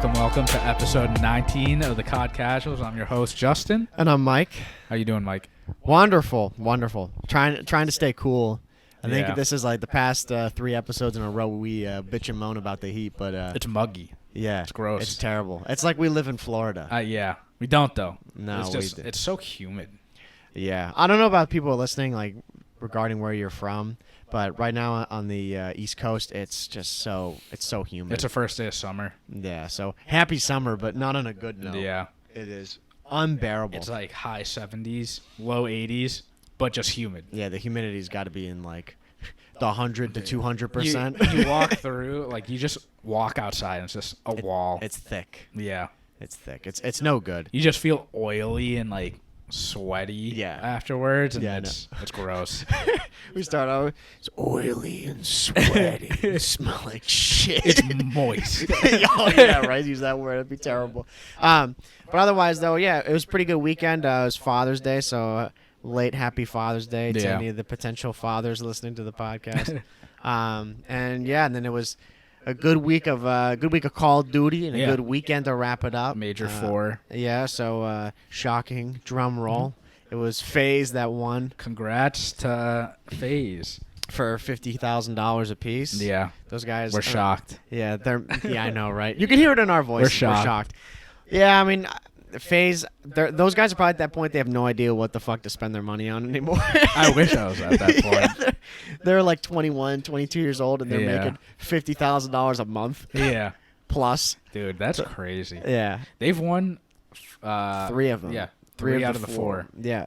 Welcome to episode 19 of the COD Casuals. I'm your host, Justin. And I'm Mike. How you doing, Mike? Wonderful. Trying to stay cool. I Yeah. think this is like the past 3 episodes in a row we bitch and moan about the heat, but It's muggy. yeah, It's gross. It's terrible. It's like we live in Florida. Yeah. We don't, though. No, it's we do. It's so humid. Yeah, I don't know about people listening, like regarding where you're from, but right now on the East Coast, it's so humid. It's the first day of summer. Yeah, so happy summer, but not on a good note. Yeah. It is unbearable. It's like high 70s, low 80s, but just humid. Yeah, the humidity's got to be in like the 100 to 200%. You walk through, like you just walk outside and it's just a wall. It's thick. Yeah. It's thick. It's no good. You just feel oily and like sweaty afterwards, and it's gross. We start out, it's oily and sweaty. It smell like shit. It's moist. Oh, yeah, right? Use that word. It'd be terrible. But otherwise, though, yeah, it was a pretty good weekend. It was Father's Day, so late happy Father's Day to any of the potential fathers listening to the podcast. And then it was a good week of Call of Duty and a good weekend to wrap it up. Major 4. Yeah, so shocking drum roll. It was FaZe that won. Congrats to FaZe For $50,000 a piece. Yeah, those guys were shocked. Yeah, I know, right? You can hear it in our voice. We're shocked. Yeah, I mean, FaZe, those guys are probably at that point. They have no idea what the fuck to spend their money on anymore. I wish I was at that point. Yeah, they're like 21, 22 years old, and they're making $50,000 a month. Yeah. Plus. Dude, that's crazy. Yeah. They've won 3 of them. Yeah. 3 out of the 4. Yeah.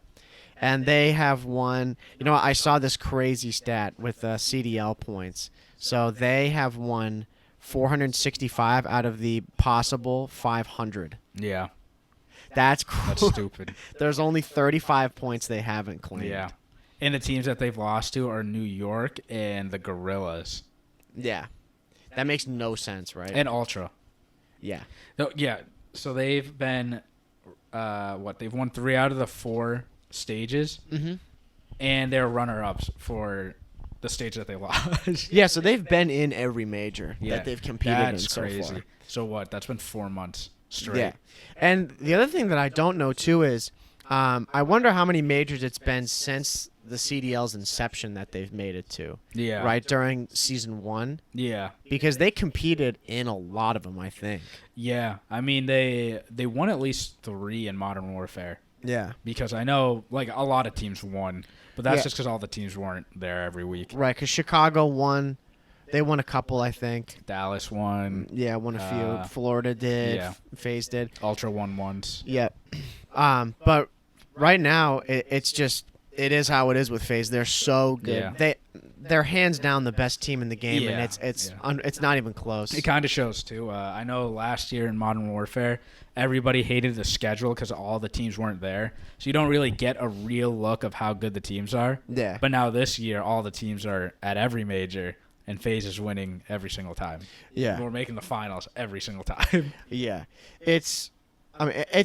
And they have won. You know, I saw this crazy stat with CDL points. So they have won 465 out of the possible 500. Yeah. That's cool. That's stupid. There's only 35 points they haven't claimed. Yeah. And the teams that they've lost to are New York and the Gorillas. Yeah. That makes no sense, right? And Ultra. Yeah. So they've been, they've won 3 out of the 4 stages. Mm-hmm. And they're runner-ups for the stage that they lost. Yeah, so they've been in every major that they've competed in so far. That's crazy. So what? That's been 4 months straight. Yeah. And the other thing that I don't know, too, is I wonder how many majors it's been since the CDL's inception that they've made it to. Yeah. Right, during Season 1. Yeah. Because they competed in a lot of them, I think. Yeah. I mean, they won at least 3 in Modern Warfare. Yeah. Because I know, like, a lot of teams won. But that's just because all the teams weren't there every week. Right, because Chicago won. They won a couple, I think. Dallas won. Yeah, won a few. Florida did. Yeah. FaZe did. Ultra won once. Yeah. But right now, it's just... It is how it is with FaZe. They're so good. Yeah. They're hands down the best team in the game, and it's not even close. It kind of shows too. I know last year in Modern Warfare, everybody hated the schedule because all the teams weren't there, so you don't really get a real look of how good the teams are. Yeah. But now this year, all the teams are at every major, and FaZe is winning every single time. Yeah. We're making the finals every single time. Yeah. It's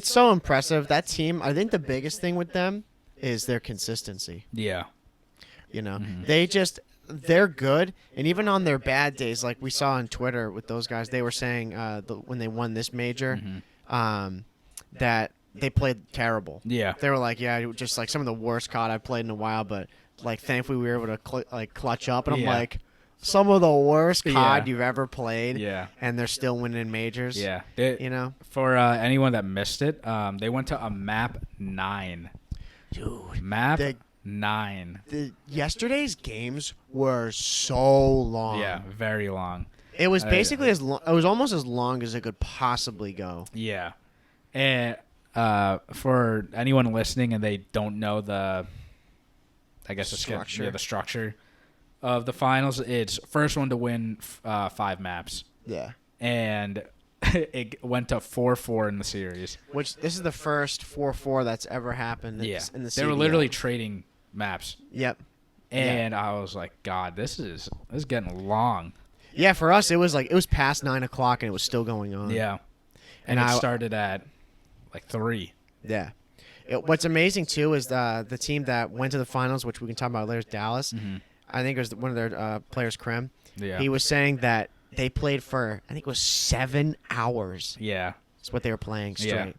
so impressive. That team. I think the biggest thing with them is their consistency. Yeah. You know, they're good. And even on their bad days, like we saw on Twitter with those guys, they were saying when they won this major that they played terrible. Yeah. They were like, just like some of the worst COD I've played in a while, but like thankfully we were able to clutch up. And I'm like, some of the worst COD you've ever played. Yeah. And they're still winning majors. Yeah. You know? For anyone that missed it, they went to a map 9. Dude, map 9. Yesterday's games were so long. Yeah, very long. It was basically it was almost as long as it could possibly go. Yeah, and for anyone listening and they don't know the structure. The structure of the finals, it's first one to win 5 maps. Yeah, and it went to 4-4 in the series. Which this is the first 4-4 that's ever happened. In the they were literally trading maps. Yep. And I was like, God, this is getting long. Yeah, for us it was past 9 o'clock and it was still going on. Yeah. And it started at like 3. Yeah. What's amazing too is the team that went to the finals, which we can talk about later, is Dallas. Mm-hmm. I think it was one of their players, Krem. Yeah. He was saying that they played for, I think it was 7 hours. Yeah. That's what they were playing straight. Yeah.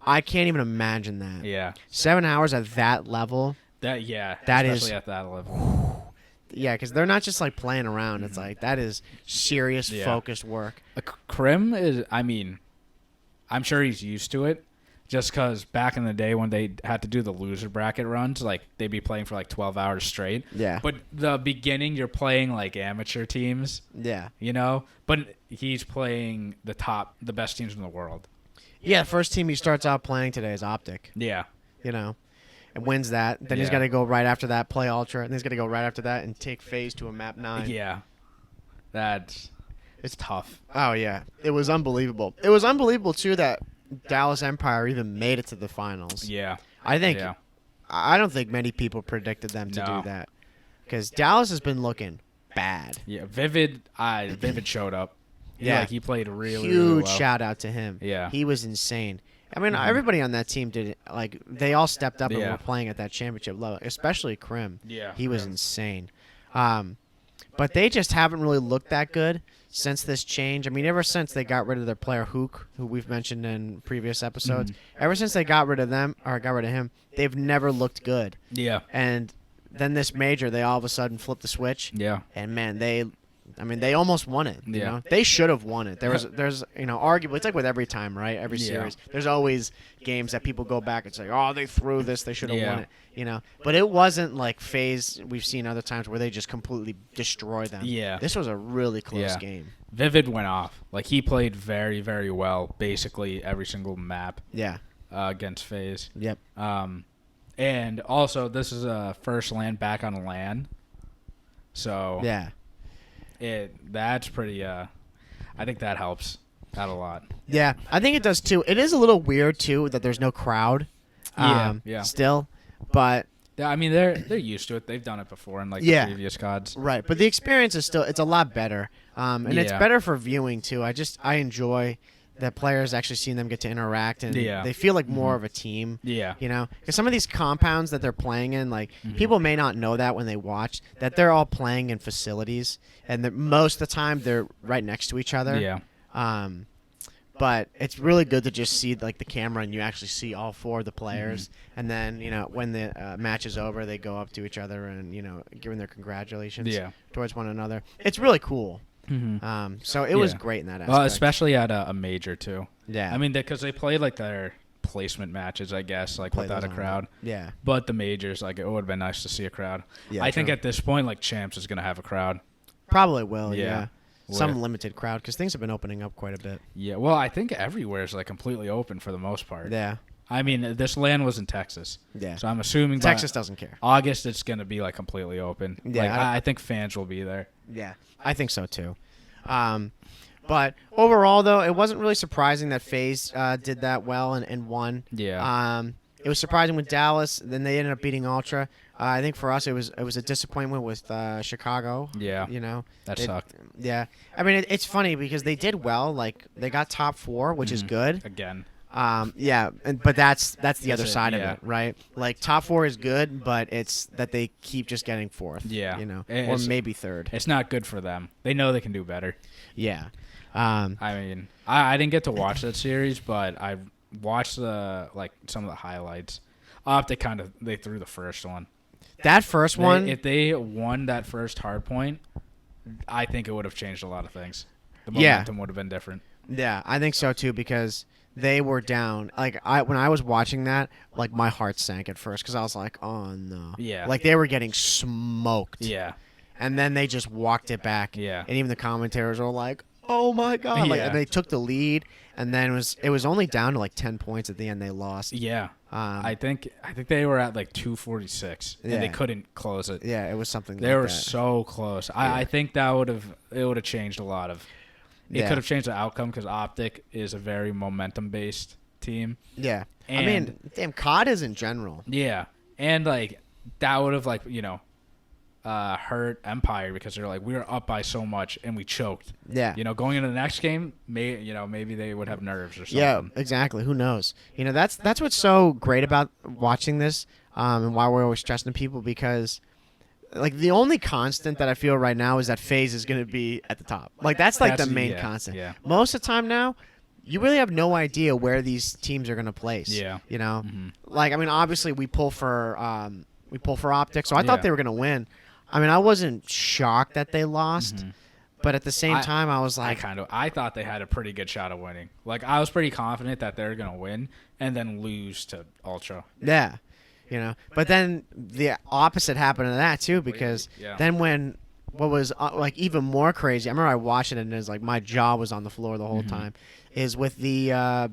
I can't even imagine that. Yeah. 7 hours at that level. That especially at that level. Yeah, because they're not just like playing around. It's like that is serious, focused work. Krim is, I mean, I'm sure he's used to it. Just because back in the day when they had to do the loser bracket runs, like they'd be playing for like 12 hours straight. Yeah. But the beginning, you're playing like amateur teams. Yeah. You know? But he's playing the best teams in the world. Yeah, the first team he starts out playing today is Optic. Yeah. You know? And wins that. Then he's got to go right after that, play Ultra. And then he's got to go right after that and take FaZe to a map 9. Yeah. It's tough. Oh, yeah. It was unbelievable. It was unbelievable, too, that Dallas Empire even made it to the finals. Yeah. I don't think many people predicted them to do that. Because Dallas has been looking bad. Yeah. Vivid showed up. He played really, huge really well. Shout out to him. Yeah. He was insane. I mean, everybody on that team did it. Like, they all stepped up and were playing at that championship level, especially Krim. Yeah. He was insane. But they just haven't really looked that good since this change. I mean, ever since they got rid of their player Hook, who we've mentioned in previous episodes, ever since they got rid of him, they've never looked good. Yeah. And then this major, they all of a sudden flipped the switch. Yeah. And man, they almost won it. You know? They should have won it. There's arguably, it's like with every time, right? Every series, there's always games that people go back and say, oh, they threw this, they should have won it. You know, but it wasn't like FaZe we've seen other times where they just completely destroy them. Yeah. This was a really close game. Vivid went off. Like, he played very, very well, basically every single map. Yeah. Against FaZe. Yep. And also, this is a first LAN back on LAN. So yeah. That's pretty. I think that helps out a lot. Yeah, I think it does too. It is a little weird too that there's no crowd. Still, but I mean they're used to it. They've done it before in the previous CODs. Right, but the experience is still, it's a lot better. And it's better for viewing too. I enjoy that players actually seeing them get to interact and they feel like more of a team. Yeah. You know, because some of these compounds that they're playing in, like people may not know that when they watch that they're all playing in facilities, and that most of the time they're right next to each other. Yeah. But it's really good to just see like the camera and you actually see all 4 of the players, and then when the match is over, they go up to each other and giving their congratulations towards one another. It's really cool. So it was great in that aspect. Well, especially at a major too. Yeah. I mean, because they played like their placement matches, I guess, like without a crowd. Yeah. But the majors, like, it would have been nice to see a crowd. Yeah, I think at this point, like, Champs is gonna have a crowd. Probably will. Yeah. Yeah. Some limited crowd because things have been opening up quite a bit. Yeah. Well, I think everywhere is like completely open for the most part. Yeah. I mean, this LAN was in Texas. Yeah. So I'm assuming Texas doesn't care. August, it's gonna be like completely open. Yeah. Like, I think fans will be there. Yeah. I think so too. But overall, though, it wasn't really surprising that FaZe did that well and won. Yeah. It was surprising with Dallas. Then they ended up beating Ultra. I think for us, it was a disappointment with Chicago. Yeah. That sucked. Yeah. I mean, it's funny because they did well. Like, they got top 4, which is good. Again. But that's the other side of it, right? Like, top 4 is good, but it's that they keep just getting 4th. Yeah. Or maybe 3rd. It's not good for them. They know they can do better. Yeah. I mean, I didn't get to watch that series, but I watched some of the highlights. Optic they threw the first one. That first one, if they won that first hard point, I think it would have changed a lot of things. The momentum would have been different. Yeah, I think so too because they were down. Like when I was watching that, like my heart sank at first because I was like, oh no. Yeah. Like they were getting smoked. Yeah. And then they just walked it back. Yeah. And even the commentators were like, oh my god. Like, and they took the lead, and then it was only down to like 10 points at the end. They lost. Yeah. I think they were at like 246 and they couldn't close it. Yeah, it was something they were so close. I think it would have changed a lot of it could have changed the outcome because Optic is a very momentum based team. Yeah. I mean, damn, COD is in general. Yeah. And like that would have hurt Empire because they're like, we were up by so much and we choked. Yeah. Going into the next game, maybe they would have nerves or something. Yeah, exactly. Who knows? That's what's so great about watching this, and why we're always stressing to people because like the only constant that I feel right now is that FaZe is going to be at the top. Like that's like the main constant. Yeah. Most of the time now, you really have no idea where these teams are going to place. Yeah. You know, like I mean, obviously we pull for optics, so I thought they were going to win. I mean, I wasn't shocked that they lost, but at the same time, I was like, I thought they had a pretty good shot of winning. Like I was pretty confident that they're going to win and then lose to Ultra. Yeah. You know, but then the opposite happened to that too, because then when what was like even more crazy, I remember I watched it and it was like my jaw was on the floor the whole time, is with the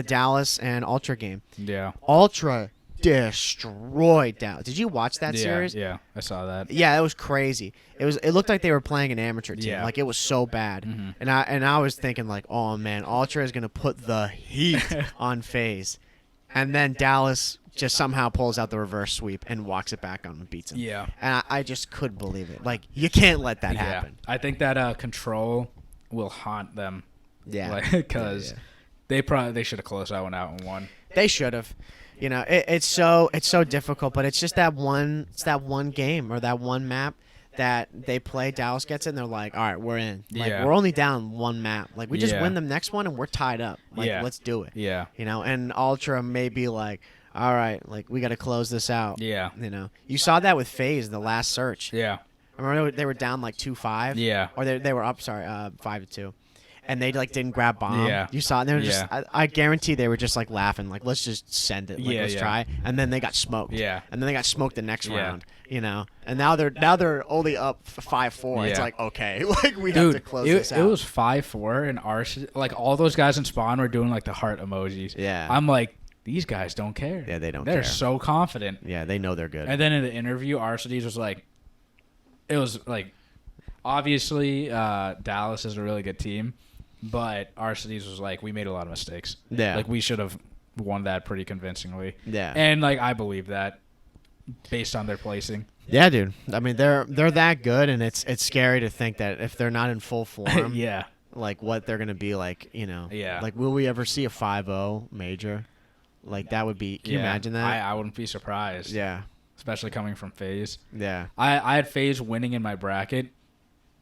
Dallas and Ultra game. Yeah. Ultra destroyed Dallas. Did you watch that series? Yeah, I saw that. Yeah, it was crazy. It looked like they were playing an amateur team. Yeah. Like it was so bad. And I was thinking like, oh man, Ultra is gonna put the heat on FaZe, and then Dallas just somehow pulls out the reverse sweep and walks it back on and beats him. Yeah. And I just couldn't believe it. Like, you can't let that happen. I think that Control will haunt them. Yeah. Because they should have closed that one out and won. They should have. You know, it's so difficult, but it's just that one game or that one map that they play. Dallas gets it and they're like, all right, we're in. Like, we're only down one map. Like, we just win the next one and we're tied up. Like, let's do it. Yeah. You know, and Ultra may be like, all right, like we got to close this out. Yeah. You know, you saw that with FaZe in the last search. Yeah. I remember they were down like 2-5. Yeah. Or they were up, sorry, 5-2. And they like didn't grab bomb. Yeah. You saw it. They were just. I guarantee they were just like laughing, like let's just send it, like let's try. And then they got smoked. Yeah. And then they got smoked the next round. You know. And now they're only up 5-4. Yeah. It's like okay, like we have to close this out. It was 5-4 and like all those guys in spawn were doing like the heart emojis. Yeah. I'm like, these guys don't care. Yeah, they don't They're care. so confident. Yeah, they know they're good. And then in the interview, Arcides was like, it was like, obviously Dallas is a really good team, but Arcides was like, we made a lot of mistakes. Yeah. Like we should have won that pretty convincingly. Yeah. And like I believe that based on their placing. Yeah, dude. I mean, they're that good, and it's scary to think that if they're not in full form, Yeah. like what they're gonna be like. You know. Yeah. Like, will we ever see a 5-0 major? Like that would be. Can you imagine that? I wouldn't be surprised. Yeah. Especially coming from FaZe. Yeah. I had FaZe winning in my bracket,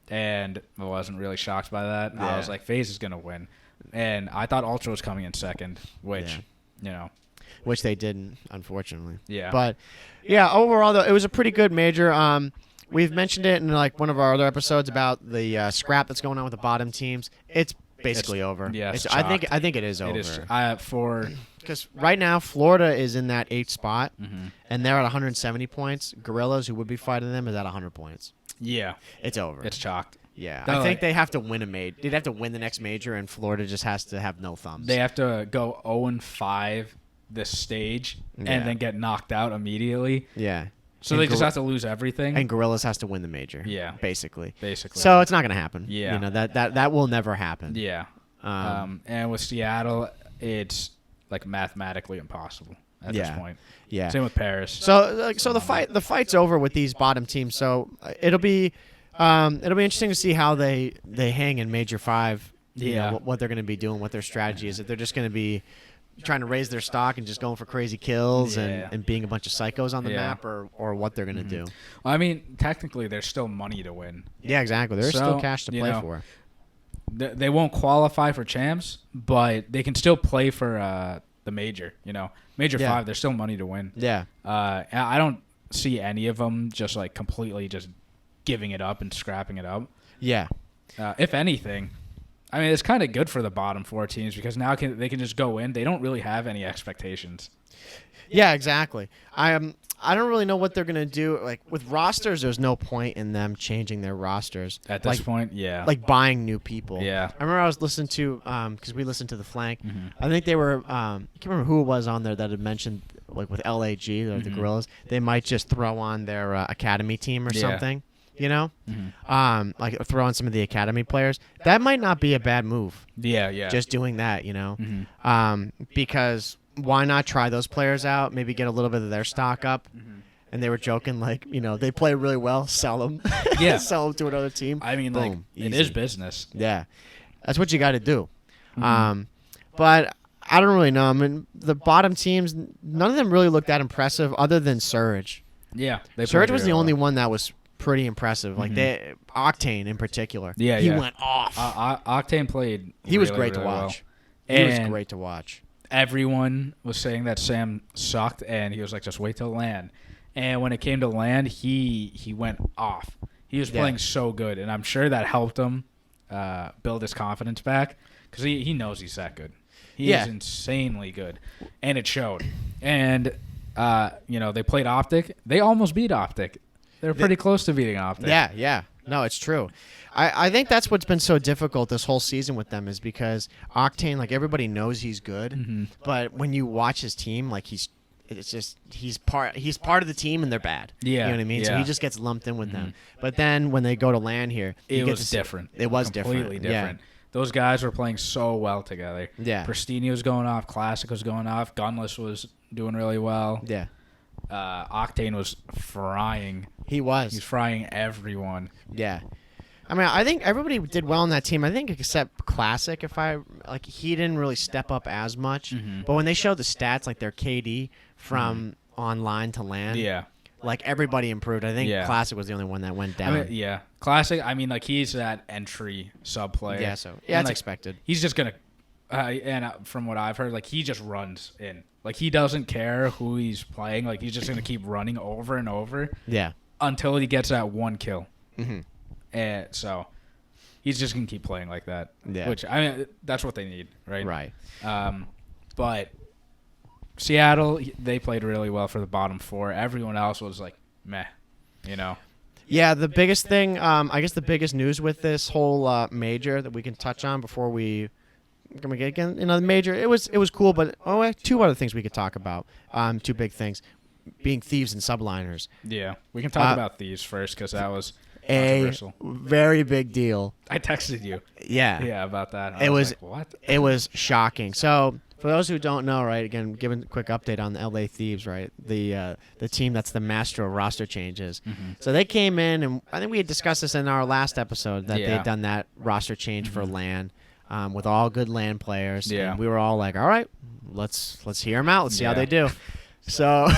and I wasn't really shocked by that. Yeah. I was like, FaZe is going to win. And I thought Ultra was coming in second, which, Which they didn't, unfortunately. Yeah. But, yeah, overall, though, it was a pretty good major. We've mentioned it in, like, one of our other episodes about the scrap that's going on with the bottom teams. It's basically over. Yeah, I think it is over. It is. Because right now, Florida is in that 8th spot, and they're at 170 points. Gorillas, who would be fighting them, is at 100 points. Yeah. It's over. It's chalked. Yeah. I think they have to win a major. They'd have to win the next major, and Florida just has to have no thumbs. They have to go 0-5 this stage and then get knocked out immediately. Yeah. So they just have to lose everything. And Gorillas has to win the major. Yeah. Basically. So it's not going to happen. Yeah. You know, that will never happen. Yeah. And with Seattle, it's like mathematically impossible at this point. Yeah. Same with Paris. So the fight's over with these bottom teams. So it'll be interesting to see how they hang in Major 5. You know, what they're going to be doing, what their strategy is. If they're just going to be trying to raise their stock and just going for crazy kills and being a bunch of psychos on the map, or what they're going to do. Well, I mean, technically, there's still money to win. Yeah, exactly. There's still cash to play for. They won't qualify for champs, but they can still play for the major. You know, Major 5. There's still money to win. Yeah. I don't see any of them just like completely just giving it up and scrapping it up. Yeah. If anything, I mean, it's kind of good for the bottom 4 teams because now they can just go in. They don't really have any expectations. Yeah, exactly. I don't really know what they're gonna do. Like with rosters, there's no point in them changing their rosters At this point. Yeah. Like buying new people. Yeah. I remember I was listening to because we listened to the Flank. I think they were I can't remember who it was on there that had mentioned like with LAG the Gorillas, they might just throw on their academy team or something. You know, like throw on some of the academy players. That might not be a bad move. Yeah, yeah. Just doing that, you know, because why not try those players out? Maybe get a little bit of their stock up. And they were joking like, you know, they play really well. Sell them. Yeah. Sell them to another team. I mean, Boom, it is business. Yeah, that's what you got to do. But I don't really know. I mean, the bottom teams, none of them really look that impressive, other than Surge. Yeah, they Surge played was the really only well. one that was pretty impressive. Like Octane in particular. Yeah, he yeah. went off. Octane played. He was really, great to really watch. Well. He was And great to watch. everyone was saying that Sam sucked, and he was like, just wait till land. And when it came to land, he went off. He was playing so good, and I'm sure that helped him build his confidence back because he knows he's that good. He is insanely good, and it showed. And they played Optic. They almost beat Optic. They're pretty close to beating Optic. Yeah. No, it's true. I think that's what's been so difficult this whole season with them is because Octane, like everybody knows he's good, but when you watch his team, like he's part of the team and they're bad. Yeah, you know what I mean. yeah. So he just gets lumped in with them. But then when they go to land here, it was different. It was completely different. Yeah. Those guys were playing so well together. Yeah. Pristini was going off. Classic was going off. Gunless was doing really well. Yeah. Octane was frying. He was. He's frying everyone. Yeah. I mean, I think everybody did well on that team. I think except Classic, he didn't really step up as much. But when they showed the stats, like their KD from online to land, like everybody improved. I think Classic was the only one that went down. Classic. I mean, like he's that entry sub player. Yeah, it's expected. He's just gonna, from what I've heard, like he just runs in. Like he doesn't care who he's playing. Like he's just gonna keep running over and over. Yeah. Until he gets that one kill. And so he's just gonna keep playing like that. Yeah. Which I mean, that's what they need, right? Right. But Seattle, they played really well for the bottom four. Everyone else was like, meh, Yeah, the biggest thing, I guess the biggest news with this whole major that we can touch on before we get again, the major, it was cool, but two other things we could talk about. Two big things, being Thieves and Subliners. Yeah, we can talk about Thieves first because that was a very big deal. I texted you. Yeah, about that. I was like, what? It was shocking. So for those who don't know, right, again, giving a quick update on the LA Thieves, right, the team that's the master of roster changes. So they came in, and I think we had discussed this in our last episode that they'd done that roster change for LAN with all good LAN players. Yeah, and we were all like, all right, let's hear them out. Let's see how they do. So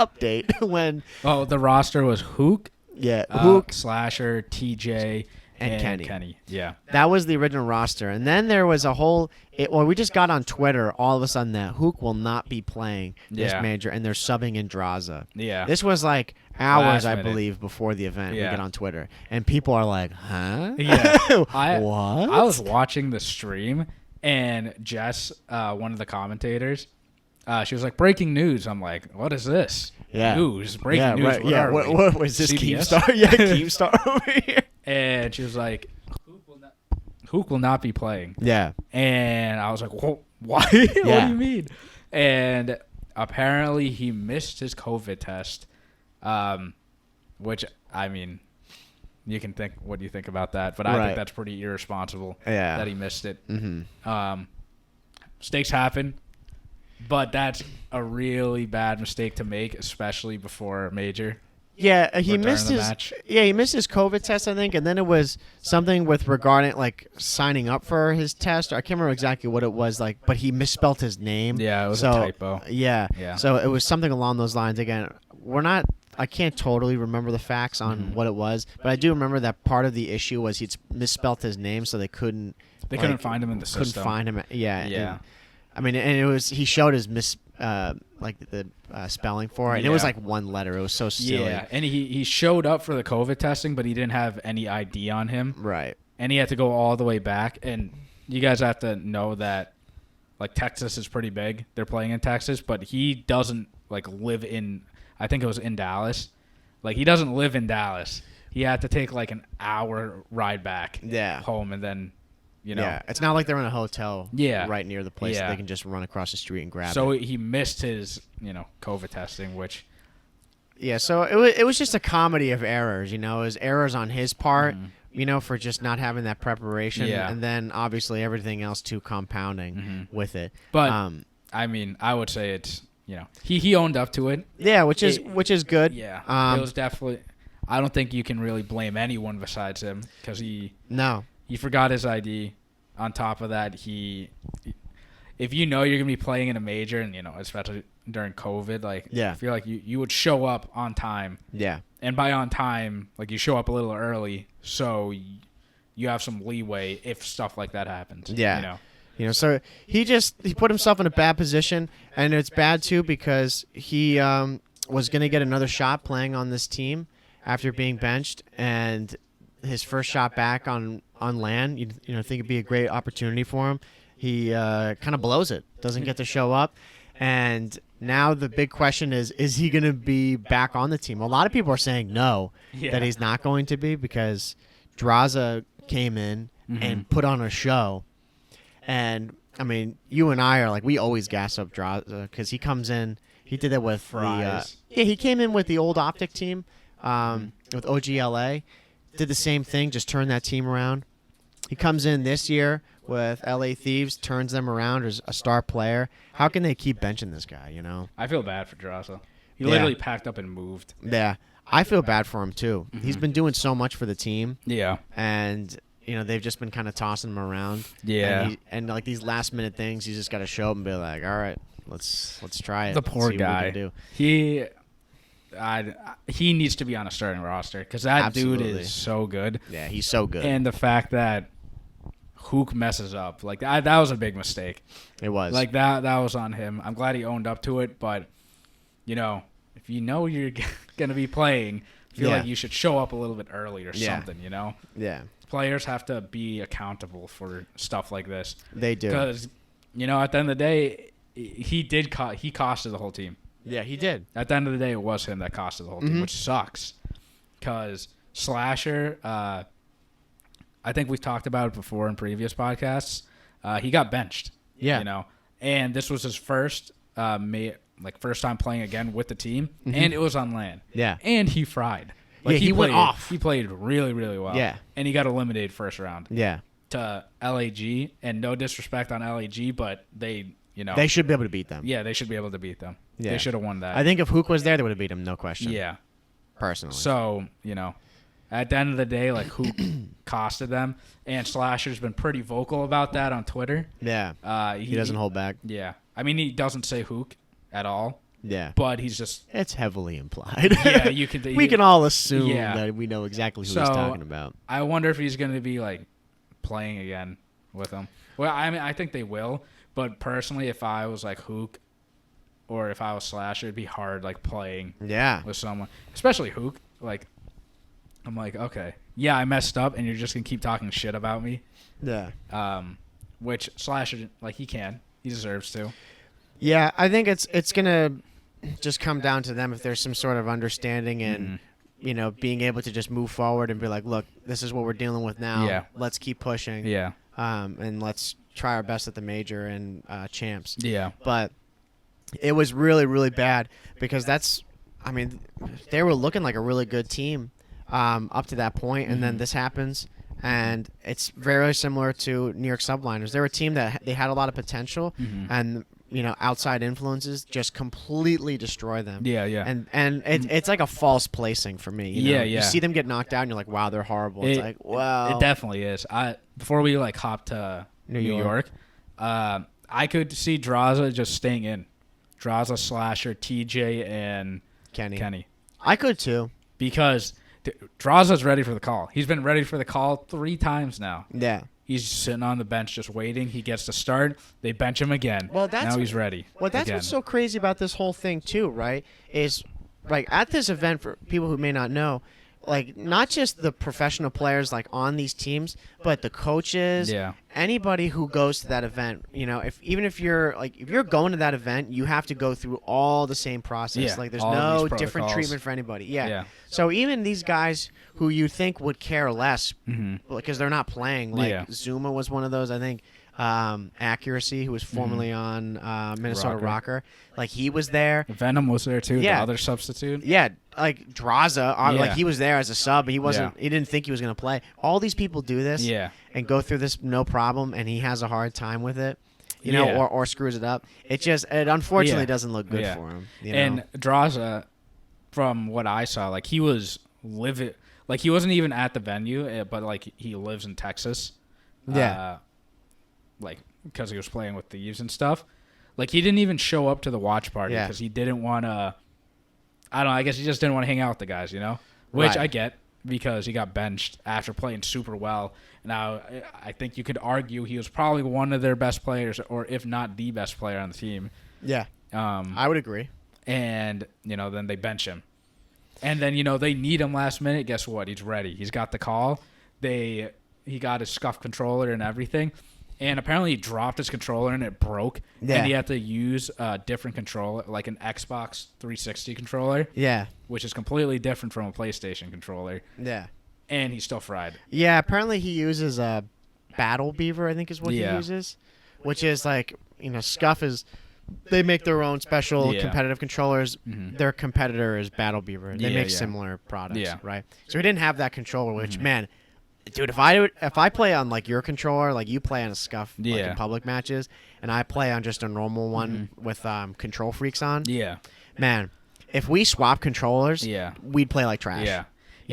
update when the roster was Hook. Yeah, Hook, Slasher, TJ, and Kenny. Yeah. That was the original roster. And then there was a whole we just got on Twitter all of a sudden that Hook will not be playing this major and they're subbing in Draza. Yeah. This was like hours, I believe, before the event. We get on Twitter. And people are like, huh? Yeah. What? I was watching the stream and Jess, one of the commentators, she was like, breaking news. I'm like, what is this? Yeah. News. Breaking news. Right. What was this? Keemstar? Yeah, Keemstar over here. And she was like, Hook will not be playing. Yeah. And I was like, whoa, why? What do you mean? And apparently he missed his COVID test, which, I mean, you can think what do you think about that, but I think that's pretty irresponsible that he missed it. Mistakes happen. But that's a really bad mistake to make, especially before a major. Yeah, he missed his COVID test, I think, and then it was something with regarding like signing up for his test. I can't remember exactly what it was like, but he misspelled his name. Yeah, it was a typo. Yeah. So it was something along those lines. Again, I can't totally remember the facts on what it was, but I do remember that part of the issue was he'd misspelled his name, so they couldn't find him in the system. Couldn't find him. Yeah. I mean, and it was he showed his spelling for it, and it was like one letter. It was so silly. Yeah, and he showed up for the COVID testing, but he didn't have any ID on him. Right. And he had to go all the way back. And you guys have to know that, like, Texas is pretty big. They're playing in Texas, but he doesn't live in. I think it was in Dallas. Like, he doesn't live in Dallas. He had to take an hour ride back. Home, and then. Yeah, it's not like they're in a hotel right near the place that they can just run across the street and grab it. So he missed his, COVID testing, which... Yeah, so it was just a comedy of errors, It was errors on his part, for just not having that preparation. Yeah. And then, obviously, everything else too compounding with it. But, I mean, I would say it's, he owned up to it. Yeah, which is good. Yeah, it was definitely... I don't think you can really blame anyone besides him, because he... No. He forgot his ID. On top of that, if you know you're gonna be playing in a major, and especially during COVID, like I feel like you would show up on time. Yeah. And by on time, like you show up a little early, so you have some leeway if stuff like that happens. Yeah. So he put himself in a bad position, and it's bad too because he was going to get another shot playing on this team after being benched, and his first shot back on LAN, you think it'd be a great opportunity for him. He kind of blows it, doesn't get to show up, and now the big question is he going to be back on the team? A lot of people are saying no, that he's not going to be because Draza came in and put on a show. And, I mean, you and I are like, we always gas up Draza because he comes in. He did that with Fries. he came in with the old Optic team with OGLA. Did the same thing, just turned that team around. He comes in this year with LA Thieves, turns them around as a star player. How can they keep benching this guy, I feel bad for Draza. He literally packed up and moved. Yeah. I feel bad for him, too. He's been doing so much for the team. Yeah. And... they've just been kind of tossing him around. Yeah. And like these last minute things, he's just got to show up and be like, all right, let's try it. The poor see guy. What we can do. He needs to be on a starting roster because that dude is so good. Yeah, he's so good. And the fact that Hook messes up, like that was a big mistake. It was. Like that was on him. I'm glad he owned up to it, but if you know you're going to be playing, I feel like you should show up a little bit early or something, Yeah. Players have to be accountable for stuff like this. They do. Because, at the end of the day, he costed the whole team. Yeah, he did. At the end of the day, it was him that costed the whole team, which sucks. Because Slasher, I think we've talked about it before in previous podcasts. He got benched. Yeah. And this was his first time playing again with the team, and it was on LAN. Yeah. And he fried. He went off. He played really, really well. Yeah. And he got eliminated first round. Yeah. To LAG, and no disrespect on LAG, but they should be able to beat them. Yeah, they should be able to beat them. Yeah. They should have won that. I think if Hook was there, they would have beat him, no question. Yeah. Personally. So, at the end of the day, like, Hook costed them, and Slasher's been pretty vocal about that on Twitter. Yeah. He doesn't hold back. Yeah. I mean, he doesn't say Hook at all. Yeah. But he's just... It's heavily implied. Yeah, we can all assume that we know exactly who he's talking about. I wonder if he's going to be, like, playing again with them. Well, I mean, I think they will. But personally, if I was, like, Hook or if I was Slasher, it'd be hard, like, playing with someone. Especially Hook. Like, I'm like, okay. Yeah, I messed up, and you're just going to keep talking shit about me. Yeah. Which Slasher, like, he can. He deserves to. Yeah, I think it's going to... just come down to them if there's some sort of understanding and being able to just move forward and be like, look, this is what we're dealing with now. Yeah. Let's keep pushing. Yeah. And let's try our best at the major and champs. Yeah. But it was really, really bad because they were looking like a really good team up to that point, and then this happens. And it's very similar to New York Subliners. They're a team that they had a lot of potential, and outside influences just completely destroy them. Yeah, yeah. And it's like a false placing for me. You see them get knocked out, and you're like, wow, they're horrible. It's like, wow. It definitely is. Before we hop to New York, I could see Draza just staying in. Draza, Slasher, TJ, and Kenny. I could too. Because Draza's ready for the call. He's been ready for the call 3 times now. Yeah. He's sitting on the bench just waiting. He gets to start. They bench him again. Well, now he's ready. Well, that's what's so crazy about this whole thing too, right? Is like at this event, for people who may not know, like not just the professional players like on these teams, but the coaches, anybody who goes to that event, if you're going to that event, you have to go through all the same process. Yeah, like there's no different treatment for anybody. Yeah. So even these guys who you think would care less because they're not playing, like Zuma was one of those, I think. Accuracy, who was formerly on Minnesota Rocker. Like he was there. Venom was there too, the other substitute. Yeah, like Draza, like he was there as a sub. He wasn't. He didn't think he was going to play. All these people do this, and go through this no problem, and he has a hard time with it, or screws it up. It unfortunately doesn't look good for him. And Draza, from what I saw, like he was living, like he wasn't even at the venue, but like he lives in Texas. like because he was playing with thieves and stuff. Like he didn't even show up to the watch party because he didn't want to. I don't know. I guess he just didn't want to hang out with the guys, which I get because he got benched after playing super well. Now, I think you could argue he was probably one of their best players, or if not the best player on the team. Yeah, I would agree. And, then they bench him. And then, they need him last minute. Guess what? He's ready. He's got the call. He got his scuffed controller and everything. And apparently he dropped his controller and it broke. Yeah. And he had to use a different controller, like an Xbox 360 controller. Yeah. Which is completely different from a PlayStation controller. Yeah. And he's still fried. Yeah, apparently he uses a Battle Beaver, I think is what he uses. Which is like, Scuff is... They make their own special competitive controllers. Mm-hmm. Their competitor is Battle Beaver. They make similar products, right? So he didn't have that controller, which, man... Dude, if I play on like your controller, like you play on a Scuff like in public matches, and I play on just a normal one with control freaks on, man, if we swap controllers, we'd play like trash. Yeah.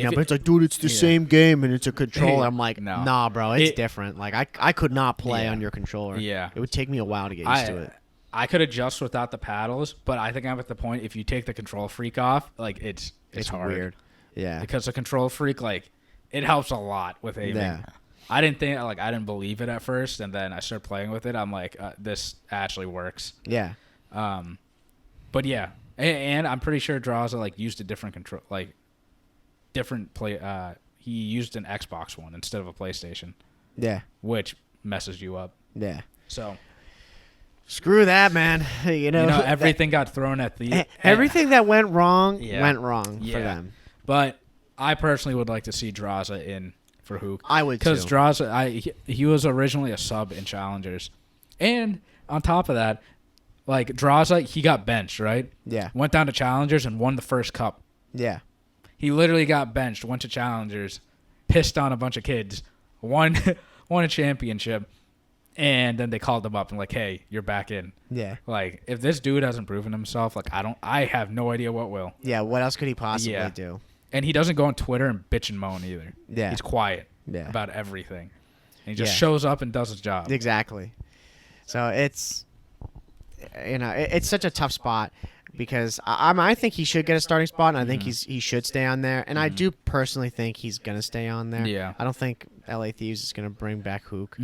But it's like, dude, it's the same game and it's a controller. I'm like, nah, bro, it's different. Like I could not play on your controller. Yeah. It would take me a while to get used to it. I could adjust without the paddles, but I think I'm at the point if you take the control freak off, like it's hard. Weird. Yeah. Because the control freak, like, it helps a lot with aiming. Yeah. I didn't believe it at first, and then I started playing with it. I'm like, this actually works. Yeah. But yeah, and I'm pretty sure Draza like used a different control, like different play. He used an Xbox one instead of a PlayStation. Yeah. Which messes you up. Yeah. So. Screw that, man. Everything got thrown at the. Everything that went wrong went wrong for them. But. I personally would like to see Draza in for Hook. I would too. Because Draza, he was originally a sub in Challengers. And on top of that, like Draza, he got benched, right? Yeah. Went down to Challengers and won the first cup. Yeah. He literally got benched, went to Challengers, pissed on a bunch of kids, won a championship, and then they called him up and like, hey, you're back in. Yeah. Like, if this dude hasn't proven himself, like I have no idea what will. Yeah, what else could he possibly do? And he doesn't go on Twitter and bitch and moan either. Yeah. He's quiet about everything. And he just shows up and does his job. Exactly. So it's, it's such a tough spot because I think he should get a starting spot, and I think he should stay on there. And I do personally think he's going to stay on there. Yeah. I don't think LA Thieves is going to bring back Hook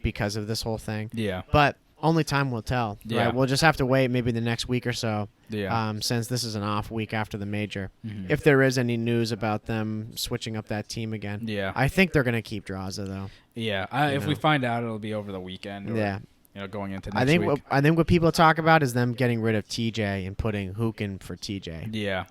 because of this whole thing. Yeah. But only time will tell. Yeah. Right? We'll just have to wait maybe the next week or so. Yeah. Since this is an off week after the major. If there is any news about them switching up that team again. Yeah. I think they're going to keep Draza, though. Yeah. If we find out, it'll be over the weekend. Or, going into next week. I think what people talk about is them getting rid of TJ and putting Hook in for TJ. Yeah.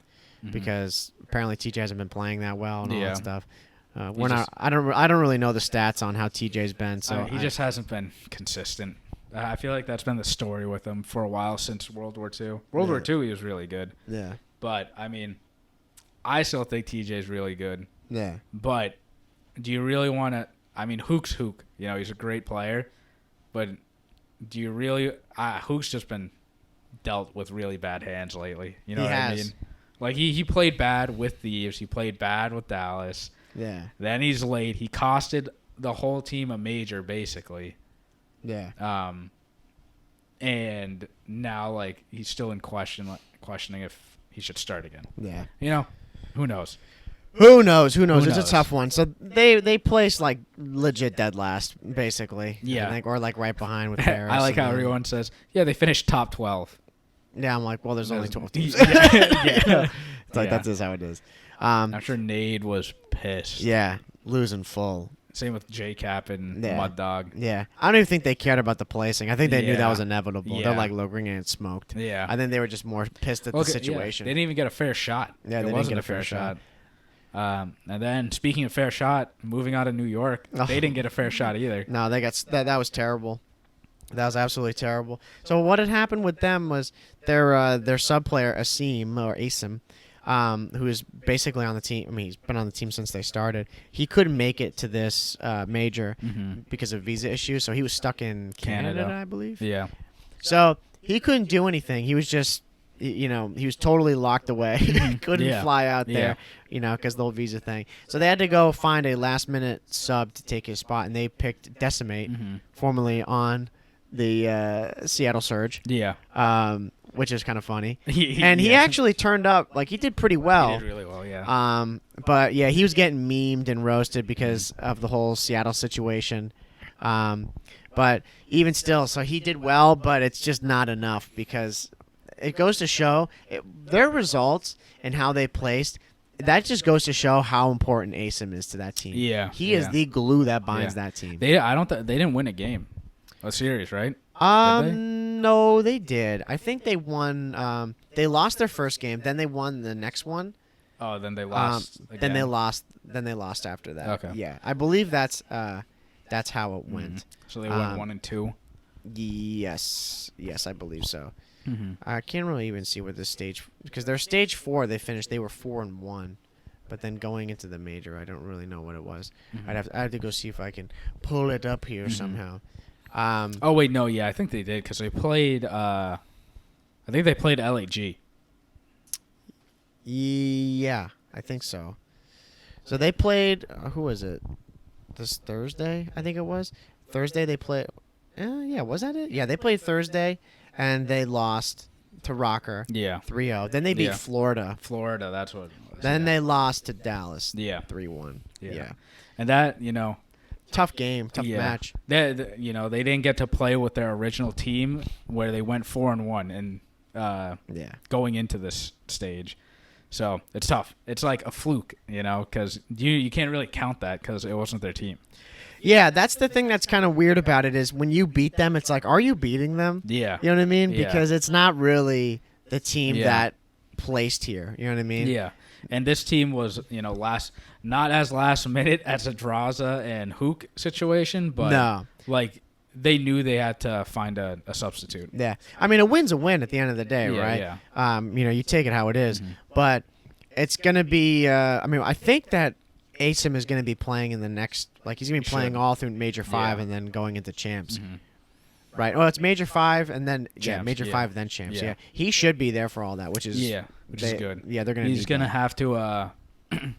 Because apparently TJ hasn't been playing that well and all that stuff. I don't really know the stats on how TJ's been. So he just hasn't been consistent. I feel like that's been the story with him for a while since World War II. World War II, he was really good. Yeah. But, I mean, I still think TJ's really good. Yeah. But do you really want to – I mean, Hook's Hook. He's a great player. But do you really Hook's just been dealt with really bad hands lately. You know what I mean? Like, he played bad with Thieves. He played bad with Dallas. Yeah. Then he's late. He costed the whole team a major, basically. Yeah. And now, like, he's still in questioning if he should start again. Yeah. Who knows? Who knows? It's a tough one. So they placed like legit dead last, basically. Yeah. I think, or like right behind with Paris. I like how everyone says, yeah, they finished top 12. Yeah, I'm like, well, there's only 12 teams. Yeah. It's like that's just how it is. I'm sure Nade was pissed. Yeah, losing full. Same with J-Cap and Mud Dog. Yeah. I don't even think they cared about the placing. I think they knew that was inevitable. They're like, look, we're going to get smoked. Yeah. I think they were just more pissed at the situation. They didn't even get a fair shot. Yeah, they wasn't a fair shot. And then, speaking of fair shot, moving on to New York, they didn't get a fair shot either. No, they got that was terrible. That was absolutely terrible. So what had happened with them was their sub player Asim, who is basically on the team. I mean, he's been on the team since they started. He couldn't make it to this major because of visa issues, so he was stuck in Canada, I believe. Yeah. So he couldn't do anything. He was just he was totally locked away. Couldn't fly out there, because the whole visa thing. So they had to go find a last-minute sub to take his spot, and they picked Decimate, formerly on the Seattle Surge. Yeah. Which is kind of funny. He actually turned up. Like, he did pretty well. He did really well, yeah. But, yeah, he was getting memed and roasted because of the whole Seattle situation. But even still, so he did well, but it's just not enough because it goes to show their results and how they placed. That just goes to show how important Asim is to that team. Yeah. He is the glue that binds that team. They didn't win a series, right? No, they did. I think they won. They lost their first game, then they won the next one. Oh, then they lost. Then they lost. Then they lost after that. Okay. Yeah, I believe that's how it went. So they went 1 and 2. Yes, I believe so. Mm-hmm. I can't really even see what the stage because their stage 4 they finished. They were 4-1, but then going into the major, I don't really know what it was. Mm-hmm. I have to go see if I can pull it up here somehow. Oh wait, no, yeah, I think they did because they played. I think they played LAG. Yeah, I think so. So they played. Who was it? This Thursday, I think it was. Thursday they played. Yeah, was that it? Yeah, they played Thursday, and they lost to Rocker. Yeah. 3-0. Then they beat Florida. Florida, that's what it was. Then they lost to Dallas. Yeah. 3-1. Yeah. And that, tough game, tough match. They didn't get to play with their original team where they went 4-1 and going into this stage. So it's tough. It's like a fluke, because you can't really count that because it wasn't their team. Yeah, that's the thing that's kind of weird about it is when you beat them, it's like, are you beating them? Yeah. You know what I mean? Yeah. Because it's not really the team that placed here. You know what I mean? Yeah. And this team was, not as last minute as a Draza and Hook situation, but they knew they had to find a substitute. Yeah. I mean, a win's a win at the end of the day, right? Yeah. You take it how it is. But it's going to be I think that Asim is going to be playing in the next he's going to be playing all through Major 5 and then going into Champs. Right. Well, it's Major 5 and then Champs, Major 5 then Champs. Yeah. He should be there for all that, which is which is good. Yeah, they're going to He's going to have to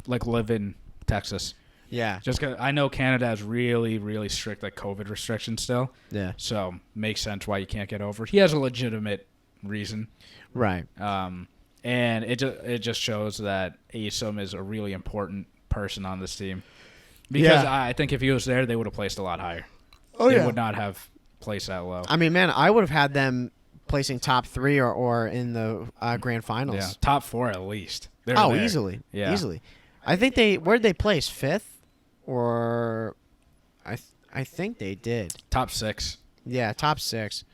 live in Texas. Yeah. Just 'cause I know Canada has really, really strict COVID restrictions still. Yeah. So makes sense why you can't get over. He has a legitimate reason. Right. And it just shows that Asim is a really important person on this team. Because I think if he was there, they would have placed a lot higher. They would not have placed that low. I mean, man, I would have had them placing top 3 or in the grand finals. Yeah, top 4 at least. Easily. Yeah. Easily. I think where'd they place? 5th? Or I think they did. Top 6. Yeah, top 6.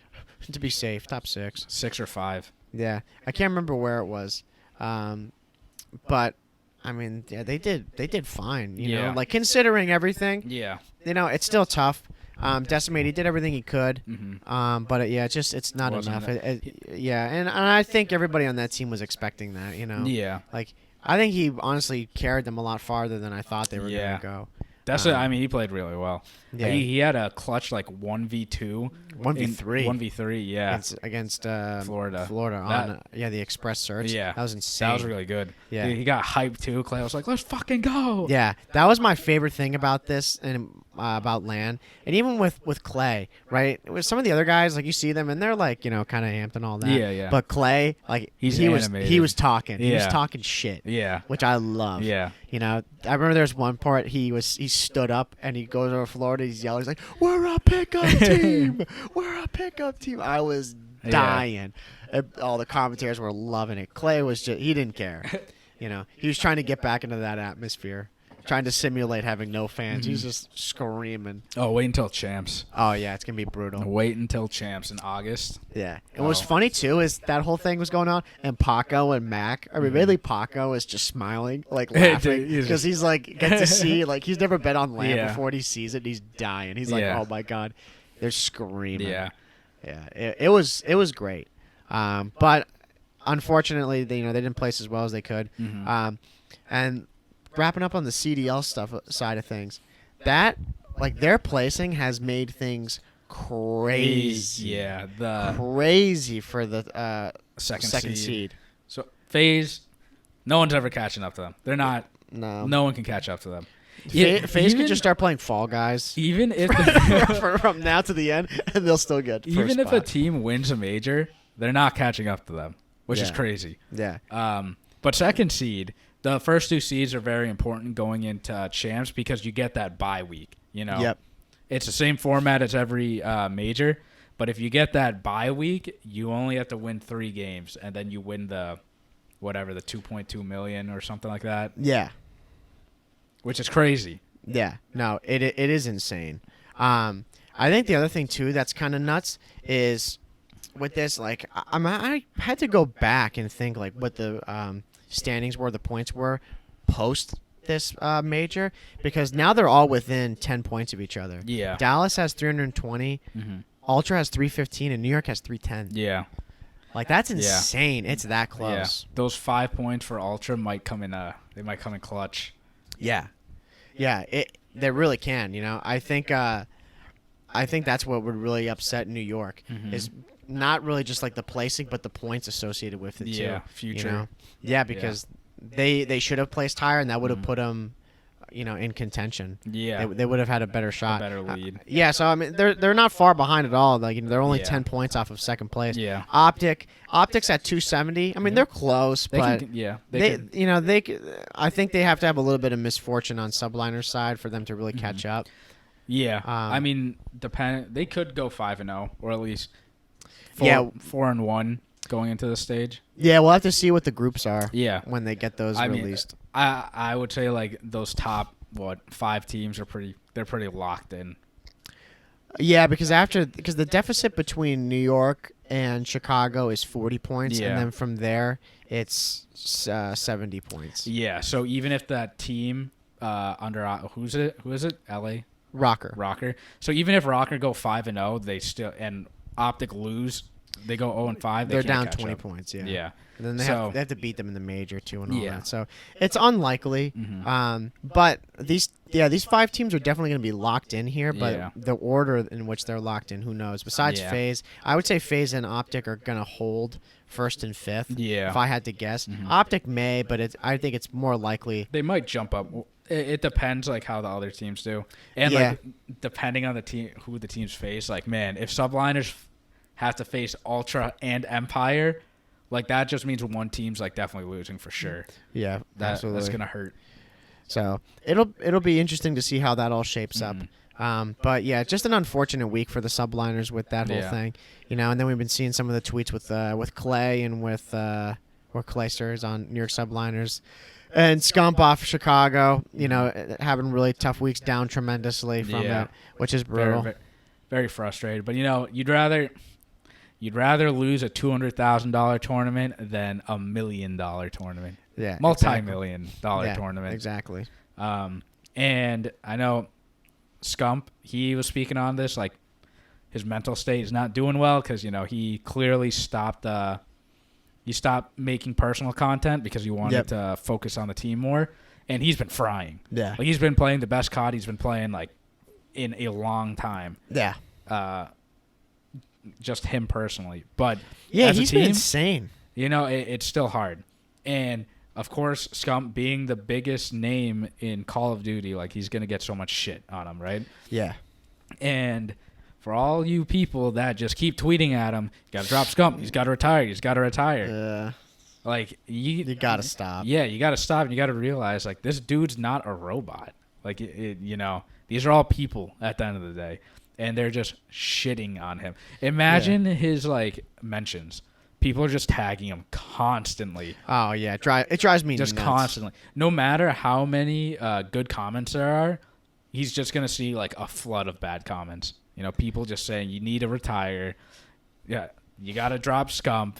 To be safe, top 6. 6 or 5. Yeah. I can't remember where it was. But I mean, yeah, they did fine, you know, considering everything. Yeah. It's still tough. Decimate, he did everything he could. But it's not enough. And I think everybody on that team was expecting that, Yeah. I think he honestly carried them a lot farther than I thought they were going to go. That's I mean, he played really well. Yeah. He had a clutch 1v2. 1v3. 1v3, yeah. Against Florida. On the Express Search. Yeah. That was insane. That was really good. Yeah. He got hyped too. Clay was like, let's fucking go. Yeah. That was my favorite thing about this and about LAN. And even with Clay, right? With some of the other guys, you see them and they're kind of amped and all that. Yeah, yeah. But Clay, he was talking. He was talking shit. Yeah. Which I love. Yeah. I remember there's one part he stood up and he goes over Florida. He's yelling. He's like, "We're a pickup team. We're a pickup team." I was dying. All the commentators were loving it. Clay was he didn't care. He was trying to get back into that atmosphere, trying to simulate having no fans. He was just screaming. Oh, wait until Champs. Oh yeah, it's gonna be brutal. Wait until Champs in August. Yeah. And what's funny too is that whole thing was going on, and Paco and Mac. I mean, really, Paco is just smiling, laughing, because he's gets to see he's never been on LAN before. And he sees it, and he's dying. He's like, "Oh my god," they're screaming. Yeah. Yeah. It was great, but unfortunately, they didn't place as well as they could. And wrapping up on the CDL side of things, that their placing has made things crazy. Yeah, crazy for the second seed. So FaZe, no one's ever catching up to them. They're not. No one can catch up to them. FaZe could just start playing Fall Guys. Even if from now to the end, and they'll still get first even if spot. a team wins a major, they're not catching up to them, which is crazy. Yeah. But second seed, the first 2 seeds are very important going into champs because you get that bye week. Yep. It's the same format as every major, but if you get that bye week, you only have to win 3 games, and then you win the 2.2 million or something like that. Yeah. Which is crazy. Yeah. No, it is insane. I think the other thing too that's kind of nuts is with this, like I had to go back and think like what the standings were, the points were post this major, because now they're all within 10 points of each other. Yeah. Dallas has 320, Ultra has 315, and New York has 310. Yeah. Like that's insane. It's that close. Yeah. Those 5 points for Ultra might come in. They might come in clutch. Yeah. Yeah. They really can. I think that's what would really upset New York is not really just like the placing, but the points associated with it too. Yeah. Future. Yeah, because they should have placed higher, and that would have put them, in contention. Yeah. They would have had a better shot. A better lead. Yeah, so I mean they're not far behind at all. Like they're only 10 points off of second place. Yeah. Optics at 270. I mean they're close, but I think they have to have a little bit of misfortune on Subliner's side for them to really catch up. Yeah. I mean, they could go 5-0 or at least 4-1 going into the stage. Yeah, we'll have to see what the groups are. Yeah. When they get those released. I would say like those top 5 teams are pretty locked in. Yeah, because the deficit between New York and Chicago is 40 points, and then from there it's 70 points. Yeah, so even if that team under who is it? LA Rocker. So even if Rocker go 5-0, they still and Optic lose. They go 0-5. They're down 20 points. Yeah. Yeah. And then they have to beat them in the major too and all that. So it's unlikely. But these 5 teams are definitely going to be locked in here. But the order in which they're locked in, who knows? Besides FaZe, I would say FaZe and Optic are going to hold first and fifth. Yeah. If I had to guess, Optic may, but I think it's more likely they might jump up. It depends like how the other teams do, and like depending on the team who the teams face. Like man, if Subliners have to face Ultra and Empire, like that just means one team's like definitely losing for sure. Yeah, absolutely. That's gonna hurt. So it'll be interesting to see how that all shapes up. But yeah, just an unfortunate week for the Subliners with that whole thing, And then we've been seeing some of the tweets with Clay and with or Clay Stirs on New York Subliners. And Scump off Chicago, having really tough weeks, down tremendously from that, which is brutal. Very, very frustrated. But you'd rather lose a $200,000 tournament than $1 million tournament. Yeah, multi-million-dollar tournament. Exactly. And I know Scump, he was speaking on this, like his mental state is not doing well because he clearly stopped. He stopped making personal content because he wanted to focus on the team more, and he's been frying. Yeah, like he's been playing the best COD he's been playing like in a long time. Yeah, just him personally, but yeah, he's been insane. It's still hard, and of course, Scump being the biggest name in Call of Duty, like he's gonna get so much shit on him, right? Yeah, and. For all you people that just keep tweeting at him, you gotta drop Scump. He's gotta retire. He's gotta retire. Like you gotta stop. Yeah, you gotta stop. And you gotta realize like this dude's not a robot. Like these are all people at the end of the day, and they're just shitting on him. Imagine his like mentions. People are just tagging him constantly. Oh yeah, it drives me just nuts. Constantly. No matter how many good comments there are, he's just gonna see like a flood of bad comments. People just saying you need to retire. Yeah, you got to drop Scump.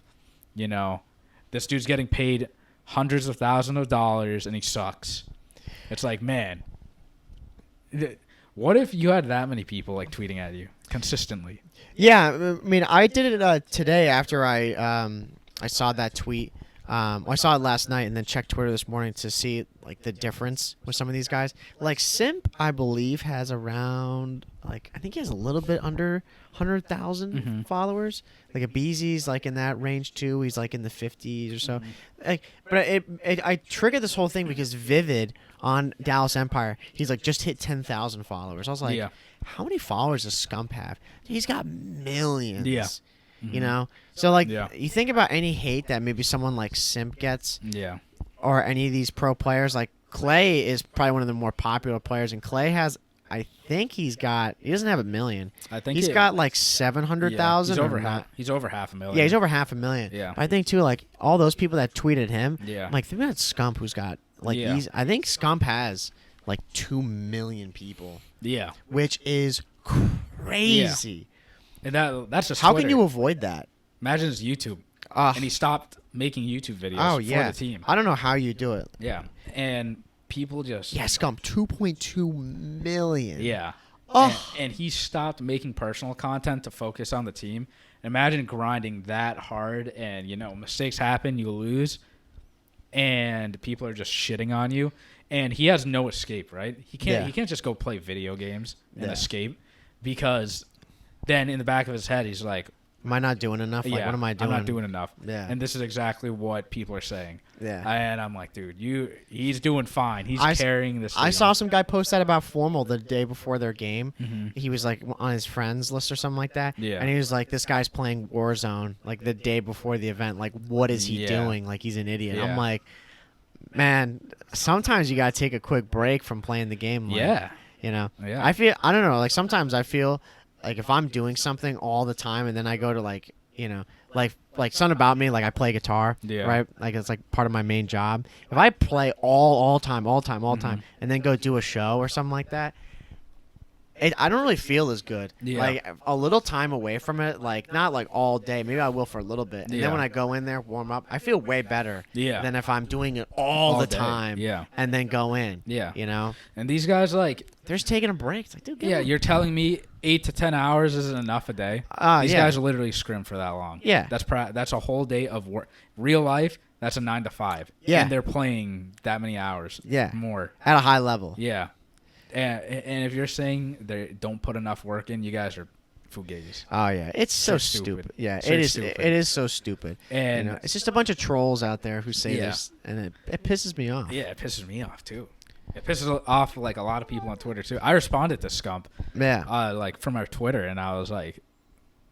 This dude's getting paid hundreds of thousands of dollars and he sucks. It's like, man, what if you had that many people like tweeting at you consistently? Yeah, I mean, I did it today after I saw that tweet. I saw it last night and then checked Twitter this morning to see like the difference with some of these guys. Like Simp, I believe, has around I think he has a little bit under 100,000 followers. Like a Beezy's like in that range too. He's like in the 50s or so. But I triggered this whole thing because Vivid on Dallas Empire, he's like just hit 10,000 followers. I was like, how many followers does Scump have? He's got millions. Yeah. You know, so you think about any hate that maybe someone like Simp gets, or any of these pro players. Like Clay is probably one of the more popular players, and Clay has, I think he doesn't have 1 million. I think he's got like 700,000. He's over half. He's over 500,000. Yeah, he's over 500,000. Yeah, but I think too, like all those people that tweeted him. Yeah, like think about Scump, who's got I think Scump has like 2 million people. Yeah, which is crazy. Yeah. And that's just how Twitter. can you avoid that? Imagine it's YouTube, and he stopped making YouTube videos for the team. I don't know how you do it. Yeah, and people just Scump 2.2 million. Yeah, and he stopped making personal content to focus on the team. Imagine grinding that hard, and mistakes happen, you lose, and people are just shitting on you, and he has no escape. Right? He can't just go play video games and escape, because then in the back of his head, he's like, am I not doing enough? Like, what am I doing? I'm not doing enough. Yeah. And this is exactly what people are saying. Yeah. And I'm like, dude, he's doing fine. He's carrying this team. I saw some guy post that about Formal the day before their game. He was like on his friends list or something like that. Yeah. And he was like, this guy's playing Warzone like the day before the event. Like, what is he doing? Like, he's an idiot. Yeah. I'm like, man, sometimes you got to take a quick break from playing the game. Like, Yeah. Yeah. I don't know. Like, sometimes I feel like if I'm doing something all the time and then I go to like something about me, like I play guitar, right? Like it's like part of my main job. If I play all time, and then go do a show or something like that, I don't really feel as good. Yeah. Like a little time away from it, like not like all day. Maybe I will for a little bit, and then when I go in there, warm up, I feel way better. Than if I'm doing it all the day. time. Yeah. And then go in. Yeah. And these guys they're just taking a break. It's like, dude, you're telling me 8 to 10 hours isn't enough a day? These guys literally scrim for that long. Yeah. That's a whole day of work. Real life, that's a 9 to 5. Yeah. And they're playing that many hours. Yeah. More. At a high level. Yeah. And if you're saying they don't put enough work in, you guys are fugazis. Oh yeah, it's so stupid. Yeah, so it is. stupid. It is so stupid. And it's just a bunch of trolls out there who say this, and it pisses me off. Yeah, it pisses me off too. It pisses off like a lot of people on Twitter too. I responded to Scump, from our Twitter, and I was like,